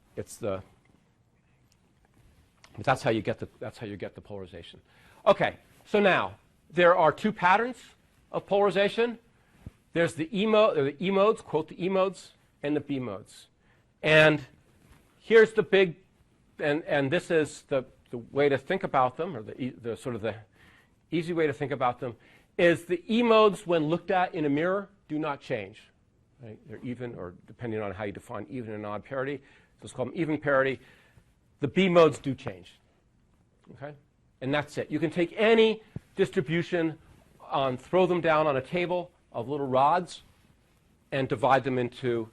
that's how you get the polarization. Okay, so now there are two patterns of polarization. There's the E modes, quote the E modes, and the B modes. And here's the big, and this is the way to think about them, or the sort of the easy way to think about them, is the E modes, when looked at in a mirror, do not change. Right? They're even, or depending on how you define even and odd parity, so let's call them even parity. The B modes do change. Okay? And that's it. You can take any distribution, throw them down on a table of little rods, and divide them into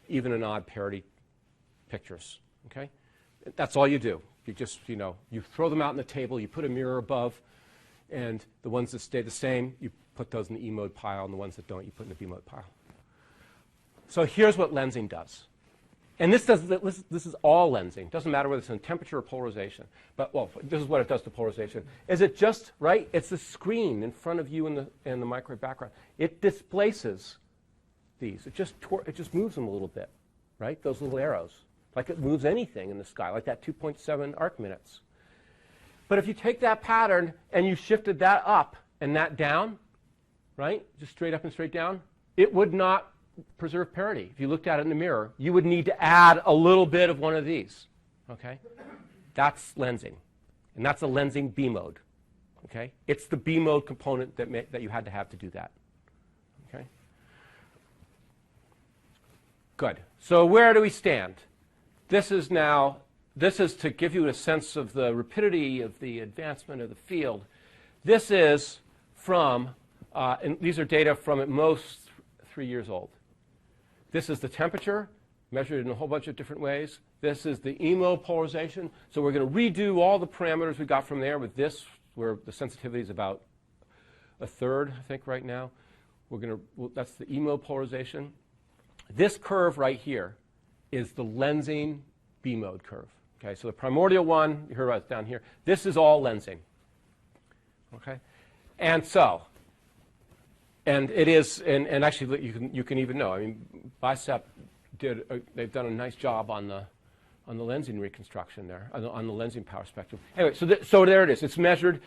even and odd parity pictures. Okay? That's all you do. You just, you throw them out on the table, you put a mirror above, and the ones that stay the same, you put those in the E mode pile, and the ones that don't, you put in the B mode pile. So here's what lensing does. And this is all lensing. It doesn't matter whether it's in temperature or polarization. But, well, this is what it does to polarization. Is it just, right? It's the screen in front of you in the microwave background. It displaces these. It just moves them a little bit, right? Those little arrows. Like it moves anything in the sky, like that 2.7 arc minutes. But if you take that pattern and you shifted that up and that down, right? Just straight up and straight down, it would not preserve parity. If you looked at it in the mirror, you would need to add a little bit of one of these. Okay? That's lensing. And that's a lensing B mode. Okay? It's the B mode component that you had to have to do that. Okay? Good. So where do we stand? This is to give you a sense of the rapidity of the advancement of the field. This is from, and these are data from at most 3 years old. This is the temperature, measured in a whole bunch of different ways. This is the E mode polarization. So we're going to redo all the parameters we got from there with this, where the sensitivity is about a third, I think, right now. That's the E mode polarization. This curve right here is the lensing B mode curve. Okay, so the primordial one, you heard about it down here. This is all lensing. Okay, and so, and it is, and actually you can even know. I mean, BICEP they've done a nice job on the lensing reconstruction there, on the lensing power spectrum. Anyway, so there it is. It's measured.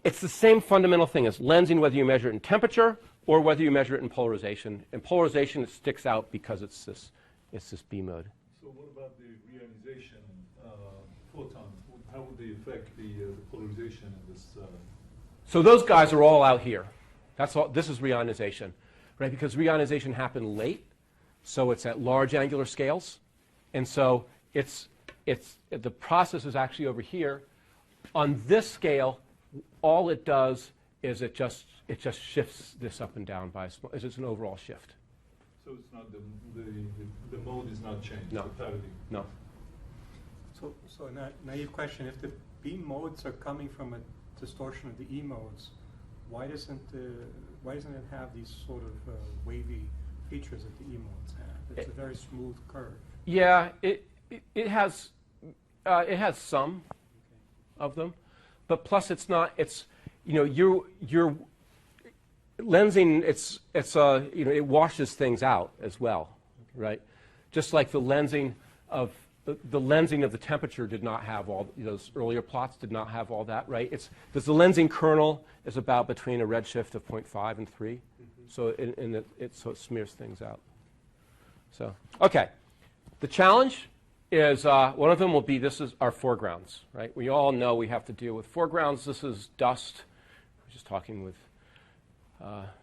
It's the same fundamental thing as lensing, whether you measure it in temperature or whether you measure it in polarization. In polarization, it sticks out because it's this B mode. So what about the reionization photons? How would they affect the polarization in this? So those guys are all out here. That's all. This is reionization, right? Because reionization happened late, so it's at large angular scales, and so the process is actually over here. On this scale, all it does is it just shifts this up and down by it's just an overall shift. So it's not the mode is not changed. No. The parity. No. So naive question: if the B modes are coming from a distortion of the E modes, why doesn't it have these sort of wavy features that the E modes have? It's a very smooth curve. Yeah, it has some of them, but plus it's not. It's you're lensing. It washes things out as well, right? Just like the lensing of the temperature did not have all those earlier plots did not have all that, right? The lensing kernel is about between a redshift of 0.5 and 3, so it smears things out. So okay, the challenge is one of them will be this is our foregrounds, right? We all know we have to deal with foregrounds. This is dust. I was just talking with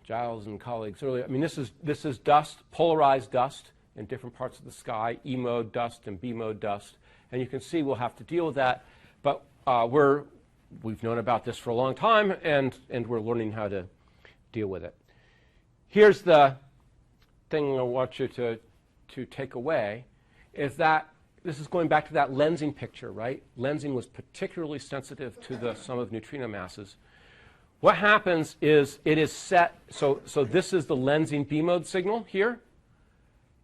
Giles and colleagues earlier. I mean, this is dust, polarized dust in different parts of the sky, E mode dust and B mode dust, And you can see we'll have to deal with that. But we've known about this for a long time, and we're learning how to deal with it. Here's the thing I want you to take away, is that this is going back to that lensing picture, right? Lensing was particularly sensitive to the sum of neutrino masses. What happens is it is set, so this is the lensing B mode signal here.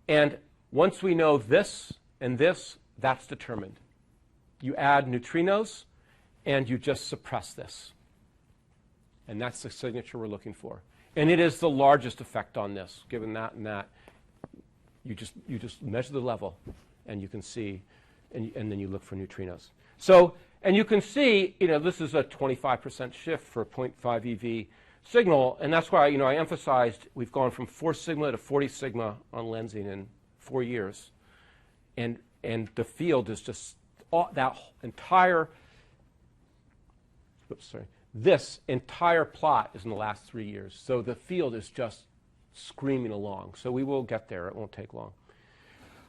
And once we know this and this, that's determined. You add neutrinos, and you just suppress this. And that's the signature we're looking for. And it is the largest effect on this, given that and that. You just measure the level, and you can see, and then you look for neutrinos. So, and you can see, this is a 25% shift for a 0.5 EV signal, and that's why, I emphasized we've gone from 4 sigma to 40 sigma on lensing in 4 years, and the field is just that entire. This entire plot is in the last 3 years, so the field is just screaming along. So we will get there. It won't take long.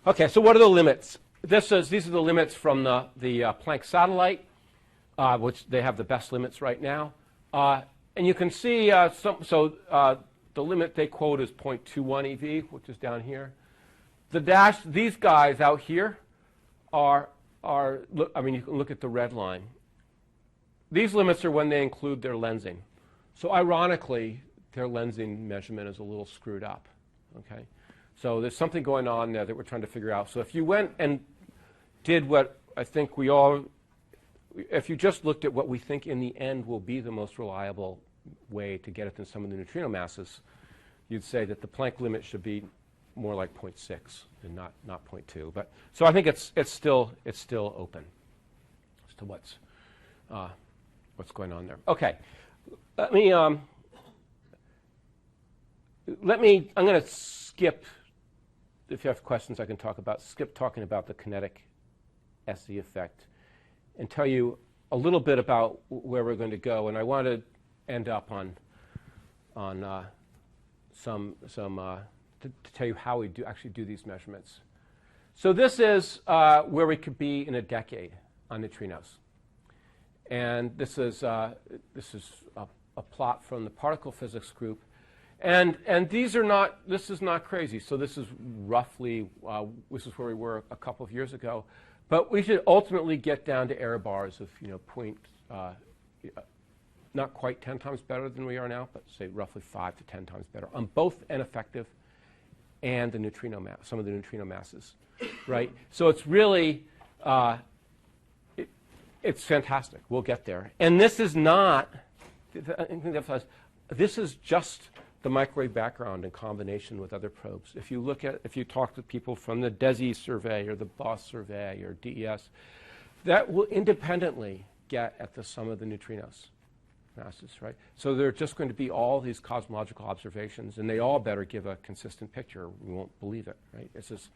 Okay, so what are the limits? These are the limits from the Planck satellite, which they have the best limits right now. And you can see, the limit they quote is 0.21 EV, which is down here. These guys out here you can look at the red line. These limits are when they include their lensing. So ironically, their lensing measurement is a little screwed up. Okay? So there's something going on there that we're trying to figure out. So if you went and did what I think if you just looked at what we think in the end will be the most reliable way to get at the sum of the neutrino masses, you'd say that the Planck limit should be more like 0.6 and not 0.2. But so I think it's still open as to what's going on there. Okay, I'm going to skip. If you have questions, I can skip talking about the kinetic SE effect and tell you a little bit about where we're going to go. And I want to end up on to tell you how we actually do these measurements. So this is where we could be in a decade on neutrinos. And this is a plot from the particle physics group. And this is not crazy. So this is roughly, this is where we were a couple of years ago. But we should ultimately get down to error bars of, not quite 10 times better than we are now, but say roughly 5 to 10 times better on both N effective and the neutrino some of the neutrino masses, right? So it's really, it's fantastic. We'll get there. And this is not, this is just the microwave background in combination with other probes. If you talk to people from the DESI survey or the BOSS survey or DES, that will independently get at the sum of the neutrinos masses, right? So there are just going to be all these cosmological observations, and they all better give a consistent picture. We won't believe it, right? It's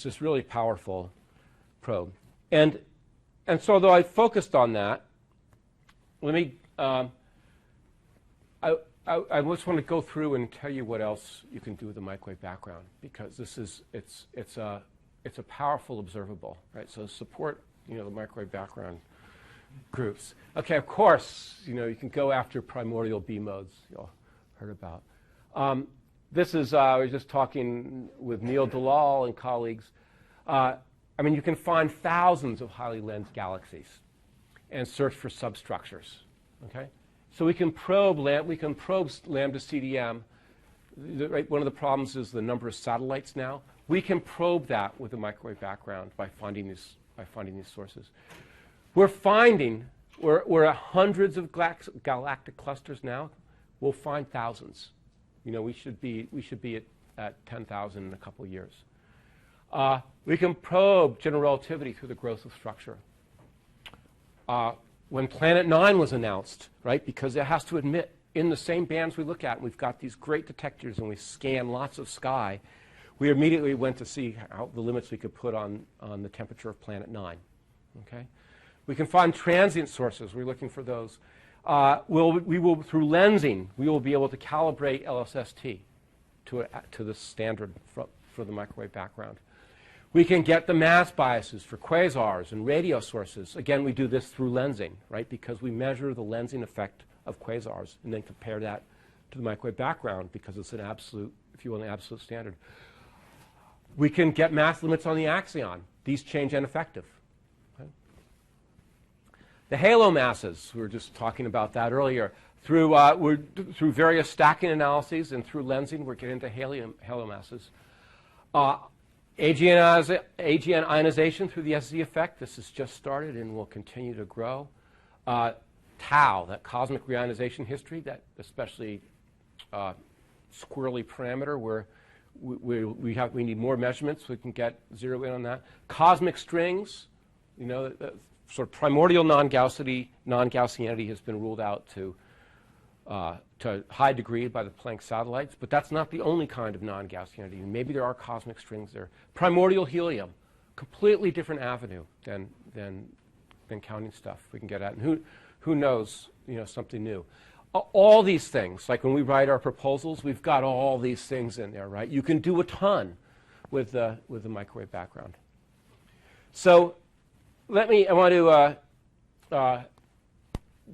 this really powerful probe. And so though I focused on that, let me, I just want to go through and tell you what else you can do with the microwave background, because it's a powerful observable, right? So support, the microwave background groups. Okay, of course, you can go after primordial B modes you all heard about. This is, I was just talking with Neil Dalal and colleagues. You can find thousands of highly lensed galaxies and search for substructures, okay? So we can probe lambda CDM. Right, one of the problems is the number of satellites now. We can probe that with a microwave background by finding these sources. We're at hundreds of galactic clusters now. We'll find thousands. We should be at 10,000 in a couple of years. We can probe general relativity through the growth of structure. When Planet 9 was announced, right, because it has to admit in the same bands we look at, and we've got these great detectors and we scan lots of sky, we immediately went to see how the limits we could put on the temperature of Planet 9. Okay? We can find transient sources. We're looking for those. We will, through lensing, we will be able to calibrate LSST to the standard for the microwave background. We can get the mass biases for quasars and radio sources. Again, we do this through lensing, right? Because we measure the lensing effect of quasars and then compare that to the microwave background because it's an absolute, if you will, an absolute standard. We can get mass limits on the axion. These change N effective. Okay? The halo masses, we were just talking about that earlier. Through various stacking analyses and through lensing, we're getting into halo masses. AGN ionization through the SZ effect. This has just started and will continue to grow. Tau, that cosmic reionization history, that especially squirrely parameter where we need more measurements so we can get zero in on that. Cosmic strings, you know, sort of primordial non-Gaussianity has been ruled out to a high degree by the Planck satellites, but that's not the only kind of non-Gaussianity. Maybe there are cosmic strings there. Primordial helium, completely different avenue than counting stuff we can get at. And who knows, you know, something new. All these things, like when we write our proposals, we've got all these things in there, right? You can do a ton with the microwave background. So I want to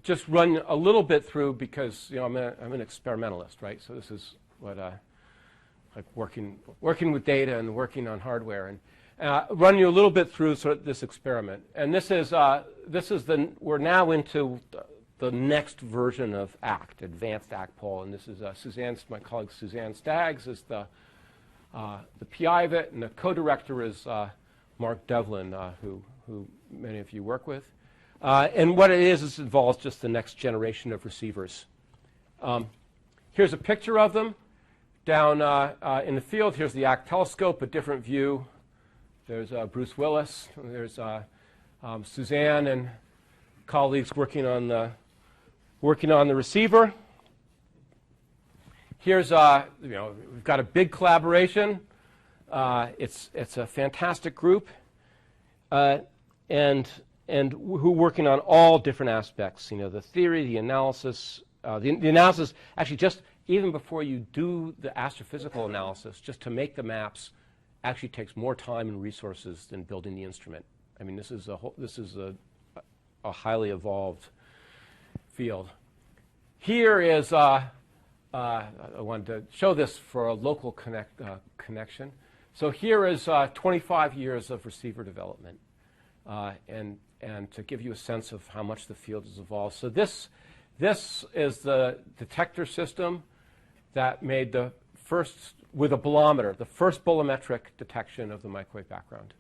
just run a little bit through because, you know, I'm an experimentalist, right? So this is what like working with data and working on hardware, and run you a little bit through sort of this experiment. And we're now into the next version of ACT, Advanced ACT Poll, and this is my colleague Suzanne Staggs is the PI of it, and the co-director is Mark Devlin, who many of you work with. And what it is it involves just the next generation of receivers. Here's a picture of them down in the field. Here's the ACT telescope, a different view. There's Bruce Willis. There's Suzanne and colleagues working on the receiver. Here's we've got a big collaboration. It's a fantastic group, and who are working on all different aspects. You know, the theory, the analysis. The analysis actually just even before you do the astrophysical analysis, just to make the maps, actually takes more time and resources than building the instrument. I mean, this is a highly evolved field. Here is I wanted to show this for a local connection. So here is 25 years of receiver development, and to give you a sense of how much the field has evolved. So this is the detector system that made the first, with a bolometer, the first bolometric detection of the microwave background.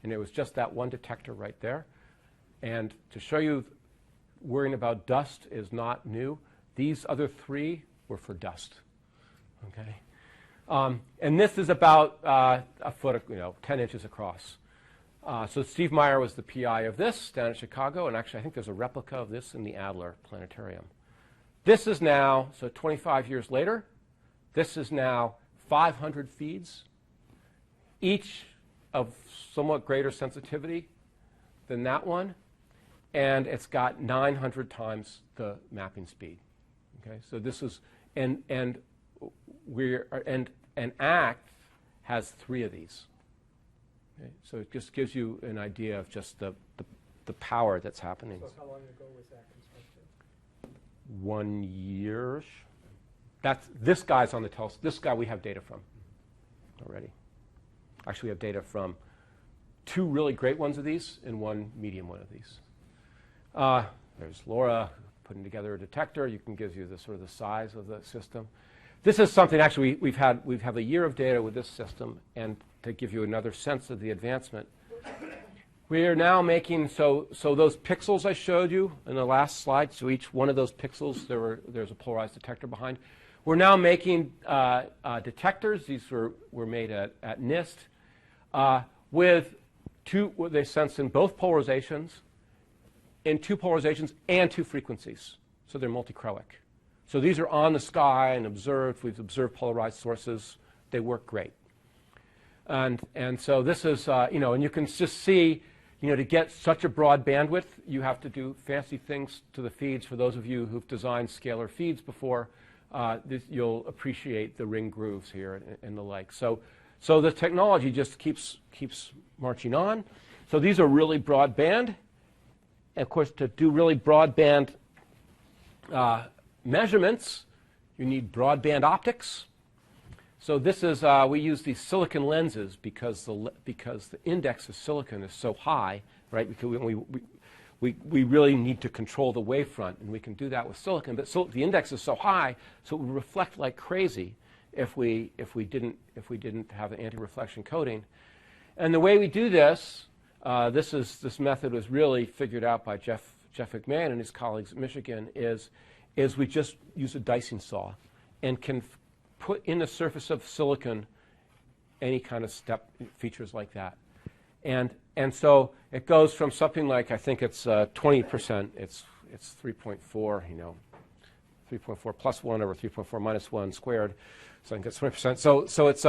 And it was just that one detector right there. And to show you, worrying about dust is not new. These other three were for dust. Okay, and this is about a foot, 10 inches across. So Steve Meyer was the PI of this down in Chicago, and actually I think there's a replica of this in the Adler Planetarium. This is now, so 25 years later, this is now 500 feeds, each of somewhat greater sensitivity than that one, and it's got 900 times the mapping speed. Okay, so this is, and ACT has 3 of these. Okay, so it just gives you an idea of just the power that's happening. So how long ago was that constructed? 1 year-ish. That's this guy's on the telescope. This guy we have data from already. Actually, we have data from 2 really great ones of these and 1 medium one of these. There's Laura putting together a detector. You can give you the sort of the size of the system. This is something actually we have a year of data with this system, and to give you another sense of the advancement, we are now making so those pixels I showed you in the last slide. So each one of those pixels there's a polarized detector behind. We're now making detectors. These were made at NIST with 2. They sense in both polarizations, in 2 polarizations and 2 frequencies. So they're multichroic. So these are on the sky and observed. We've observed polarized sources. They work great. And so this is, and you can just see, to get such a broad bandwidth, you have to do fancy things to the feeds. For those of you who've designed scalar feeds before, you'll appreciate the ring grooves here and the like. So So the technology just keeps marching on. So these are really broadband. And of course, to do really broadband measurements, you need broadband optics. So this is, we use these silicon lenses because the index of silicon is so high, right? Because we really need to control the wavefront, and we can do that with silicon. But the index is so high, so it would reflect like crazy if we didn't have the anti-reflection coating. And the way we do this, this method was really figured out by Jeff McMahon and his colleagues at Michigan, is we just use a dicing saw and can put in the surface of silicon any kind of step features like that. And so it goes from something like, I think it's 20%, it's 3.4, 3.4 plus 1 over 3.4 minus 1 squared. So I think it's 20%. So it's,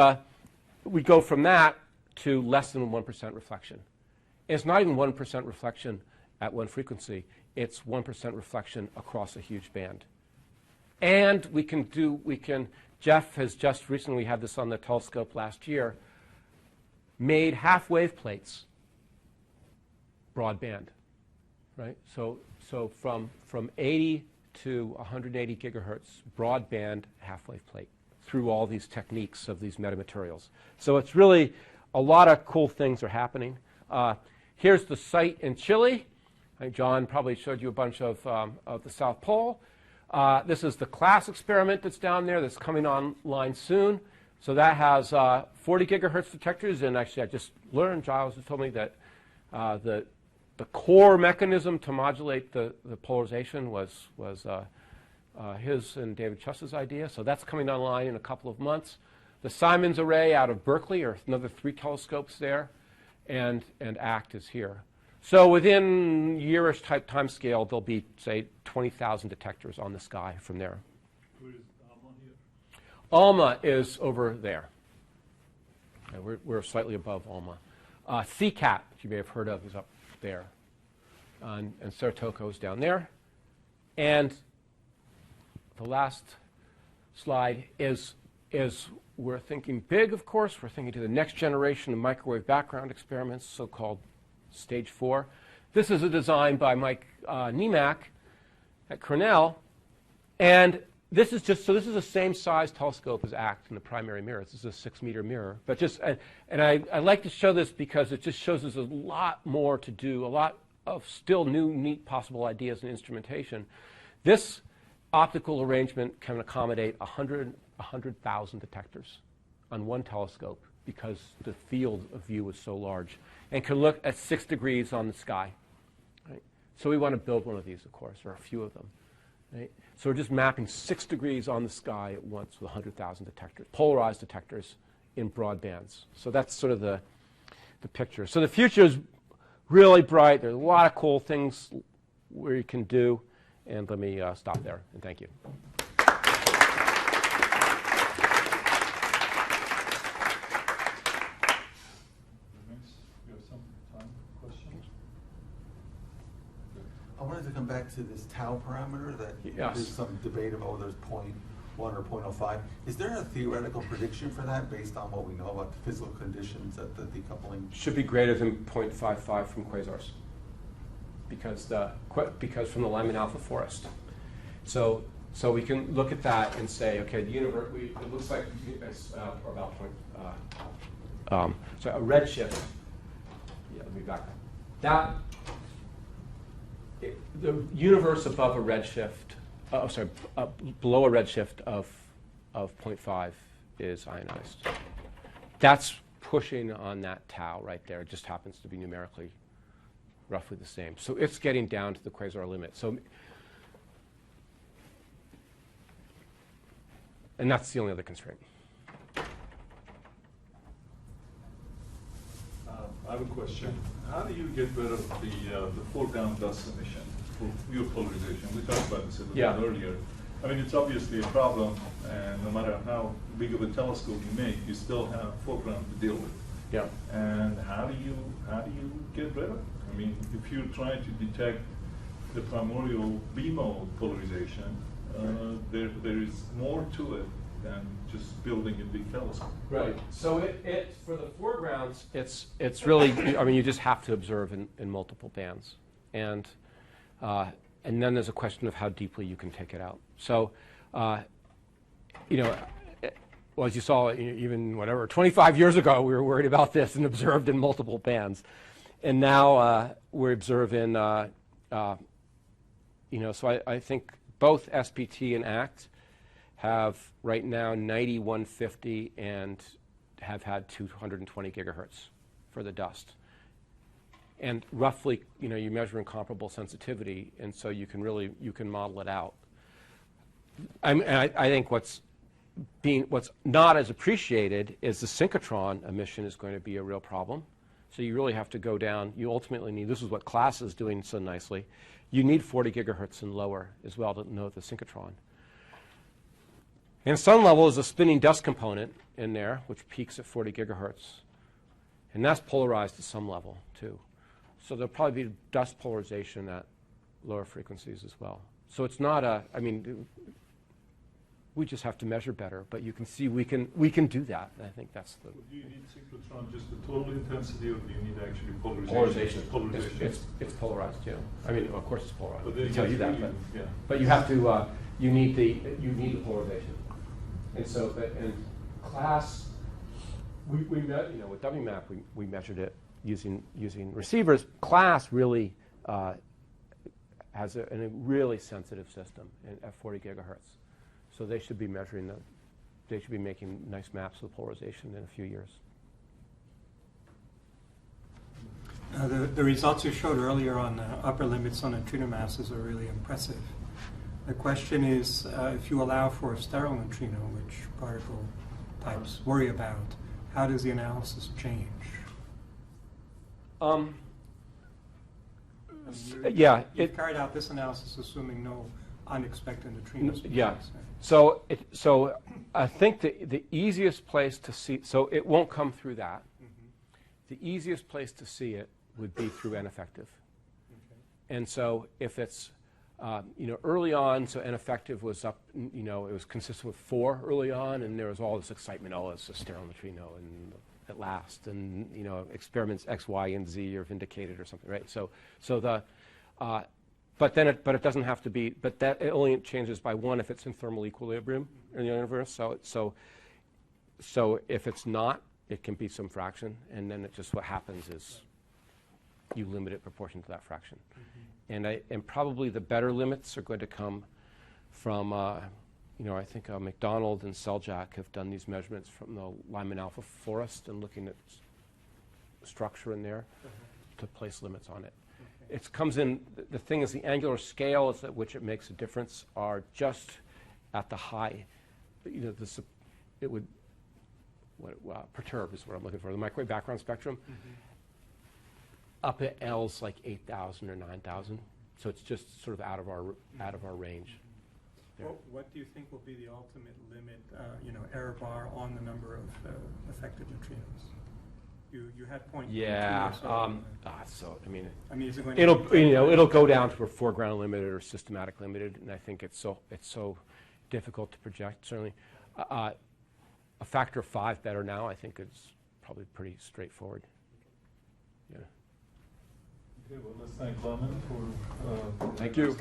we go from that to less than 1% reflection. It's not even 1% reflection at one frequency. It's 1% reflection across a huge band. And Jeff has just recently, we had this on the telescope last year, made half-wave plates broadband, right? So from 80 to 180 gigahertz broadband half-wave plate through all these techniques of these metamaterials. So it's really a lot of cool things are happening. Here's the site in Chile. I think John probably showed you a bunch of the South Pole. This is the CLASS experiment that's down there that's coming online soon. So that has 40 gigahertz detectors, and actually I just learned, Giles has told me that the core mechanism to modulate the polarization was his and David Chuss's idea. So that's coming online in a couple of months. The Simons array out of Berkeley, or another 3 telescopes there, and ACT is here. So within yearish type time scale, there'll be, say, 20,000 detectors on the sky from there. Where is Alma here? Alma is over there. We're slightly above Alma. CCAT, which you may have heard of, is up there. And Saratoga is down there. And the last slide is we're thinking big, of course. We're thinking to the next generation of microwave background experiments, so-called Stage 4. This is a design by Mike Niemak at Cornell. And this is the same size telescope as ACT in the primary mirror. This is a 6-meter mirror. But I like to show this because it just shows us a lot more to do, a lot of still new, neat possible ideas in instrumentation. This optical arrangement can accommodate 100,000 detectors on one telescope because the field of view is so large, and can look at 6 degrees on the sky. Right? So we want to build one of these, of course, or a few of them. Right? So we're just mapping 6 degrees on the sky at once with 100,000 detectors, polarized detectors in broad bands. So that's sort of the picture. So the future is really bright. There's a lot of cool things where you can do. And let me stop there, and thank you. I wanted to come back to this tau parameter that there's some debate about whether it's 0.1 or 0.05. Is there a theoretical prediction for that based on what we know about the physical conditions at the decoupling? Should be greater than 0.55 from quasars because from the Lyman alpha forest. So we can look at that and say, okay, the universe, it looks like it's about so a redshift. Yeah, let me back up. The universe above a redshift, below a redshift of 0.5 is ionized. That's pushing on that tau right there. It just happens to be numerically roughly the same. So it's getting down to the quasar limit. And that's the only other constraint. I have a question. How do you get rid of the foreground dust emission for your polarization? We talked about this a little bit earlier. I mean, it's obviously a problem, and no matter how big of a telescope you make, you still have foreground to deal with. Yeah. And how do you get rid of it? I mean, if you're trying to detect the primordial B mode polarization, there is more to it than just building a big telescope. Right. So it for the foregrounds, it's really, I mean, you just have to observe in multiple bands, and then there's a question of how deeply you can take it out. So, you know, well, as you saw, even 25 years ago, we were worried about this and observed in multiple bands, and now we observe in, you know, so I think both SPT and ACT have right now 9150 and have had 220 gigahertz for the dust. And roughly, you know, you measure in comparable sensitivity, and so you can model it out. I think what's not as appreciated is the synchrotron emission is going to be a real problem. So you really have to go down. You ultimately need, this is what CLASS is doing so nicely, you need 40 gigahertz and lower as well to know the synchrotron. And sun level is a spinning dust component in there, which peaks at 40 gigahertz. And that's polarized to some level, too. So there'll probably be dust polarization at lower frequencies as well. So it's not a, I mean, we just have to measure better, but you can see we can do that. I think that's the. Do you need synchrotron just the total intensity, or do you need actually polarization? Polarization. It's polarized too. I mean, of course it's polarized. But they tell you that, yeah. But you have to. You need the polarization. And so, and CLASS, we met, you know, with WMAP, we measured it using receivers. CLASS really has a really sensitive system at 40 gigahertz. So they should be measuring they should be making nice maps of polarization in a few years. The results you showed earlier on upper limits on neutrino masses are really impressive. The question is, if you allow for a sterile neutrino, which particle types worry about, how does the analysis change? Yeah. You've carried out this analysis assuming no unexpected neutrinos. Yeah. So I think the easiest place to see, so it won't come through that. Mm-hmm. The easiest place to see it would be through N effective. Okay. And so if it's, you know, early on, so N effective was up, you know, it was consistent with 4 early on, and there was all this excitement, oh, it's a sterile neutrino, and at last, and, you know, experiments X, Y, and Z are vindicated or something, right? So the, but it doesn't have to be, but that it only changes by 1 if it's in thermal equilibrium in the universe. So if it's not, it can be some fraction, and then it just what happens is you limit it proportion to that fraction. Mm-hmm. And probably the better limits are going to come from, you know, I think McDonald and Seljak have done these measurements from the Lyman alpha forest and looking at structure in there to place limits on it. Okay. It comes in, the thing is the angular scales at which it makes a difference are just at the high, you know, it would, perturb is what I'm looking for, the microwave background spectrum. Mm-hmm. Up at L's like 8,000 or 9,000, so it's just sort of out of our range. Well, what do you think will be the ultimate limit, you know, error bar on the number of affected neutrinos? You had 0.2. Yeah. So I mean, is it going it'll go down to a foreground limited or systematic limited, and I think it's so difficult to project. Certainly, a factor of 5 better now. I think it's probably pretty straightforward. Yeah. Okay, well, let's thank Lyman for Thank you.